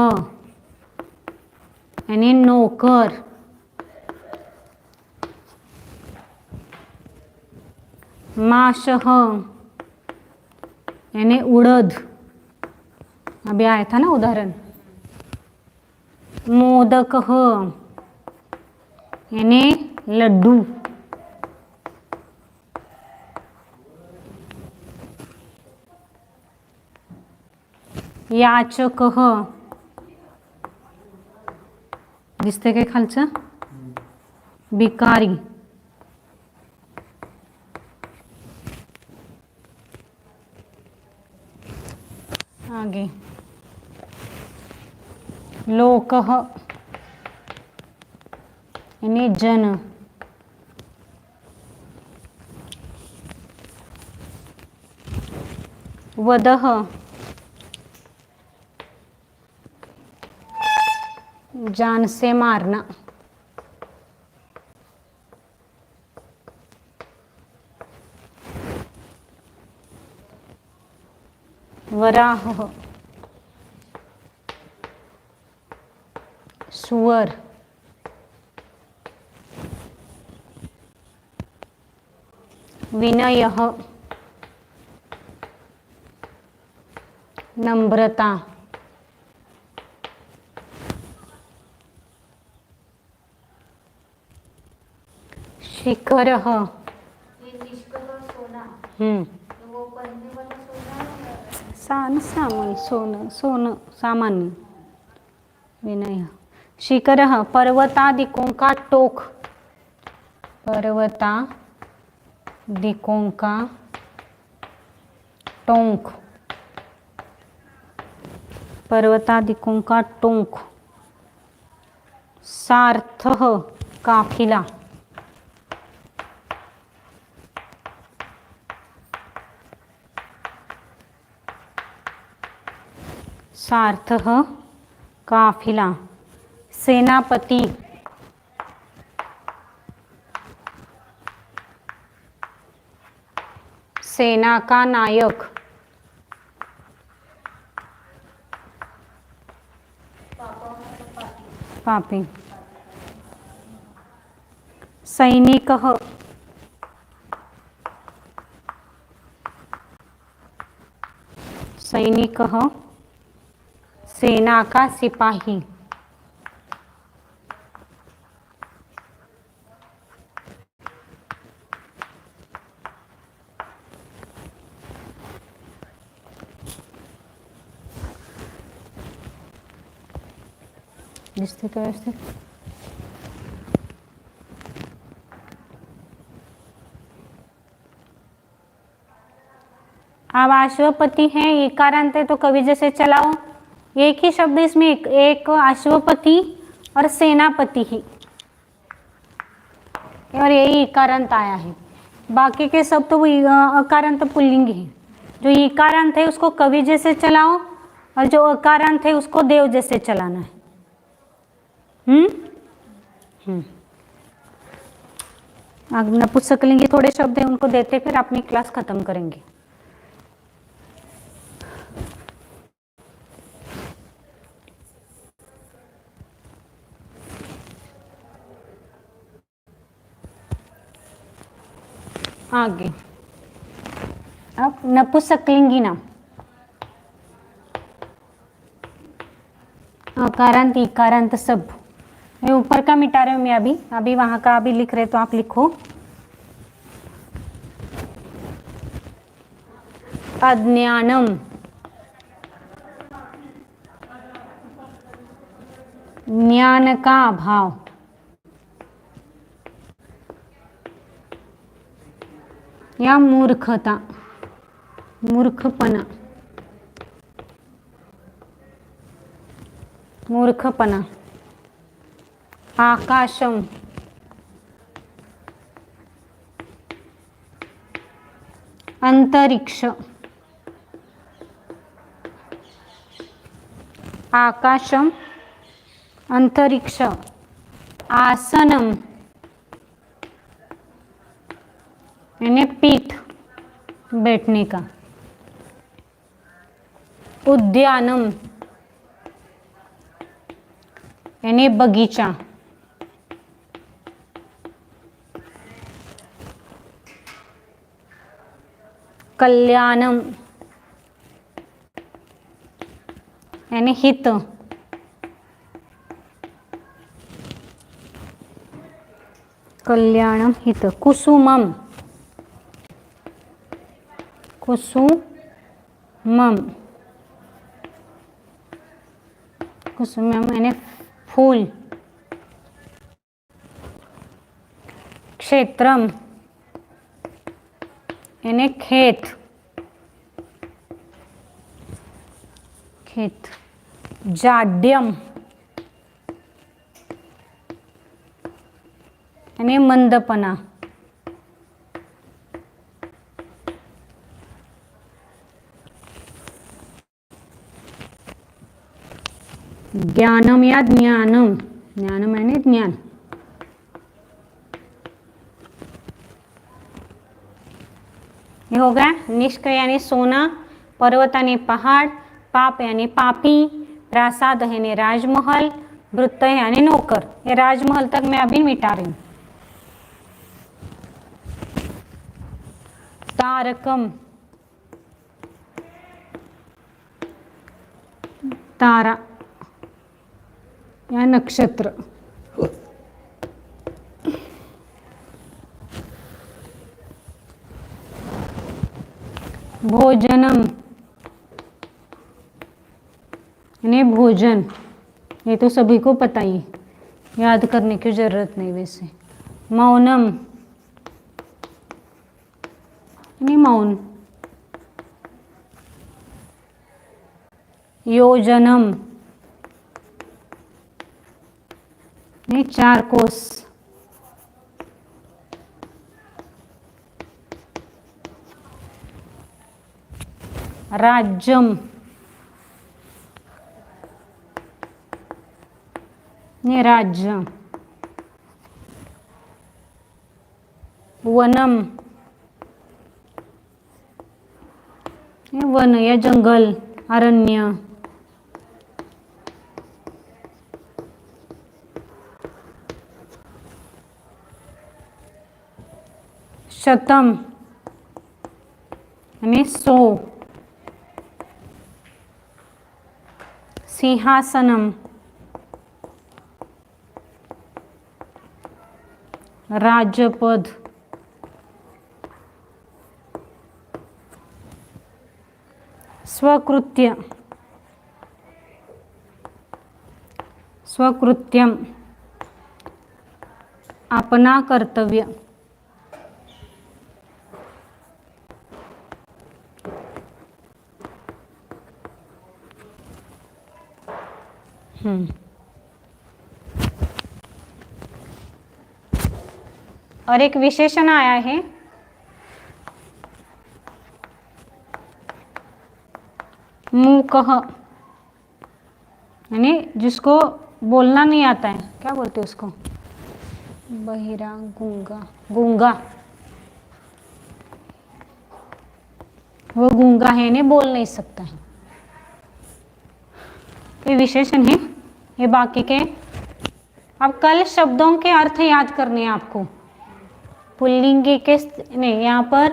यानी नौकर. माशः यानी उड़द, अभी आया था ना उदाहरण. मोदकः यानी लड्डू. याचकः दिसते काय खालचं, भिकारी. आगे लोकः यानी जन. वधः जान से मारना. वराह सुअर. विनयः नम्रता. शिखरः
ये निष्कल और सोना, तो वो पहनने वाला सोना
सामान, सोनं सोनं सामान्य. विनय. शिखरः पर्वतादिकों का टोक. पर्वतादिकों का टोंक. पर्वतादिकों का टोंक. सार्थः काफिला. सार्थः काफिला. सेनापति. सेना का नायक. पापी. सैनिकः सैनिकः सेना का सिपाही. दिसते का व्यवस्थित. अब अश्वपति है, इकारांत है तो कवि जैसे चलाओ. एक ही शब्द इसमें एक अश्वपति और सेनापति ही, और यही इकारांत आया है. बाकी के सब तो वो अकारांत पुल्लिंग है. जो इकारांत है उसको कवि जैसे चलाओ और जो अकारांत है उसको देव जैसे चलाना है. नपुंसकलिंगी थोड़े शब्द हैं उनको देते फिर अपनी क्लास खत्म करेंगे. आगे अब नपुंसकलिंगी नाम, अकारांत इकारांत सब। ये ऊपर का मिटा रहे हूँ मैं, अभी वहां का अभी लिख रहे तो आप लिखो। अज्ञानम, ज्ञान का अभाव, या मूर्खता, मूर्खपना, मूर्खपना। आकाशम, अंतरिक्ष, आकाशम अंतरिक्ष। आसनम यानी पीठ, बैठने का। उद्यानम यानी बगीचा। कल्याणम यानी हित। कल्याणम हित। कुसुमम, कुसुमम, कुसुमम यानी फूल। क्षेत्रम यानी खेत, खेत। जाड्यम यानी मंदपना। ज्ञानम या ज्ञानम, ज्ञानम यानी ज्ञान। ये हो गया। निष्क्रिय यानी सोना, पर्वत यानी पहाड़, पाप यानी पापी, प्रासाद यानी राजमहल, वृत्त यानी नौकर। ये राजमहल तक मैं अभी मिटा रही हूँ। तारकम तारा या नक्षत्र। भोजनम यानी भोजन। ये तो सभी को पता ही, याद करने की जरूरत नहीं वैसे। मौनम यानी मौन। योजनम यानी 4 कोस। राज्यम ये राज्य। वनम ये वन या जंगल, अरण्य। शतम यानी 100। सिंहासनम राजपद। स्वकृत्य स्वकृत्यम अपना कर्तव्य। और एक विशेषण आया है, मूकः यानी जिसको बोलना नहीं आता है, क्या बोलते हैं उसको? बहिरा, गूंगा। गूंगा, वो गूंगा है ने बोल नहीं सकता है। ये विशेषण है, ये बाकी के। अब कल शब्दों के अर्थ याद करने हैं आपको। पुल्लिंगी के नहीं, यहाँ पर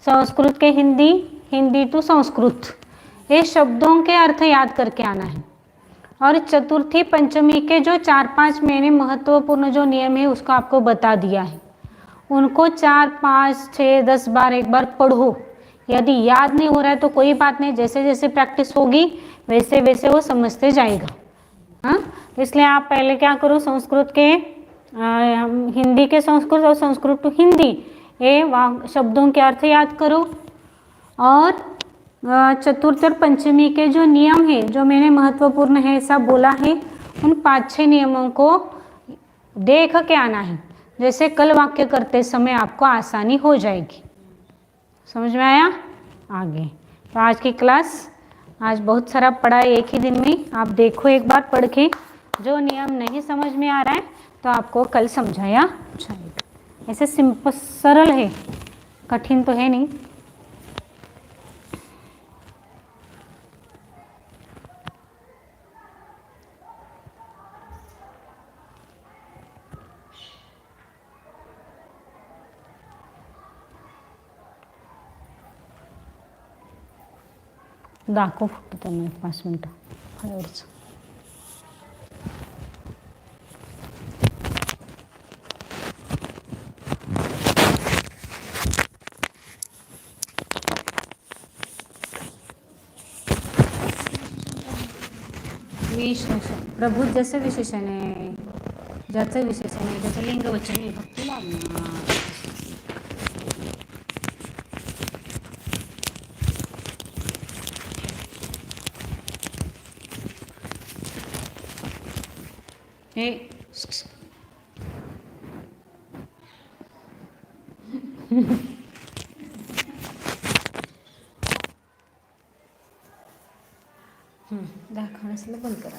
संस्कृत के हिंदी, हिंदी टू संस्कृत, ये शब्दों के अर्थ याद करके आना है। और चतुर्थी पंचमी के जो 4-5 महीने महत्वपूर्ण जो नियम है उसको आपको बता दिया है, उनको 4, 5, 6, 10 बार एक बार पढ़ो। यदि याद नहीं हो रहा है तो कोई बात नहीं, जैसे जैसे प्रैक्टिस होगी वैसे वैसे वो समझते जाएगा। हाँ, इसलिए आप पहले क्या करो, संस्कृत के हिंदी के संस्कृत और संस्कृत टू हिंदी ये शब्दों के अर्थ याद करो। और चतुर्थ और पंचमी के जो नियम है, जो मैंने महत्वपूर्ण है ऐसा बोला है, उन 5-6 नियमों को देख के आना है, जैसे कल वाक्य करते समय आपको आसानी हो जाएगी। समझ में आया? आगे तो आज की क्लास, आज बहुत सारा पढ़ा है एक ही दिन में, आप देखो एक बार पढ़ के, जो नियम नहीं समझ में आ रहा है तो आपको कल समझाया जाएगा। ऐसे सिंपल सरल है, कठिन तो है नहीं। दाखव फक्त त्यांना 5 मिनटं खाल्यावरच. विशेषण प्रभू जसं विशेषण आहे, ज्याचं विशेषण आहे त्याचं लिंग वचन विभक्ती लागणार. हे दाखवण्यास बंद करा.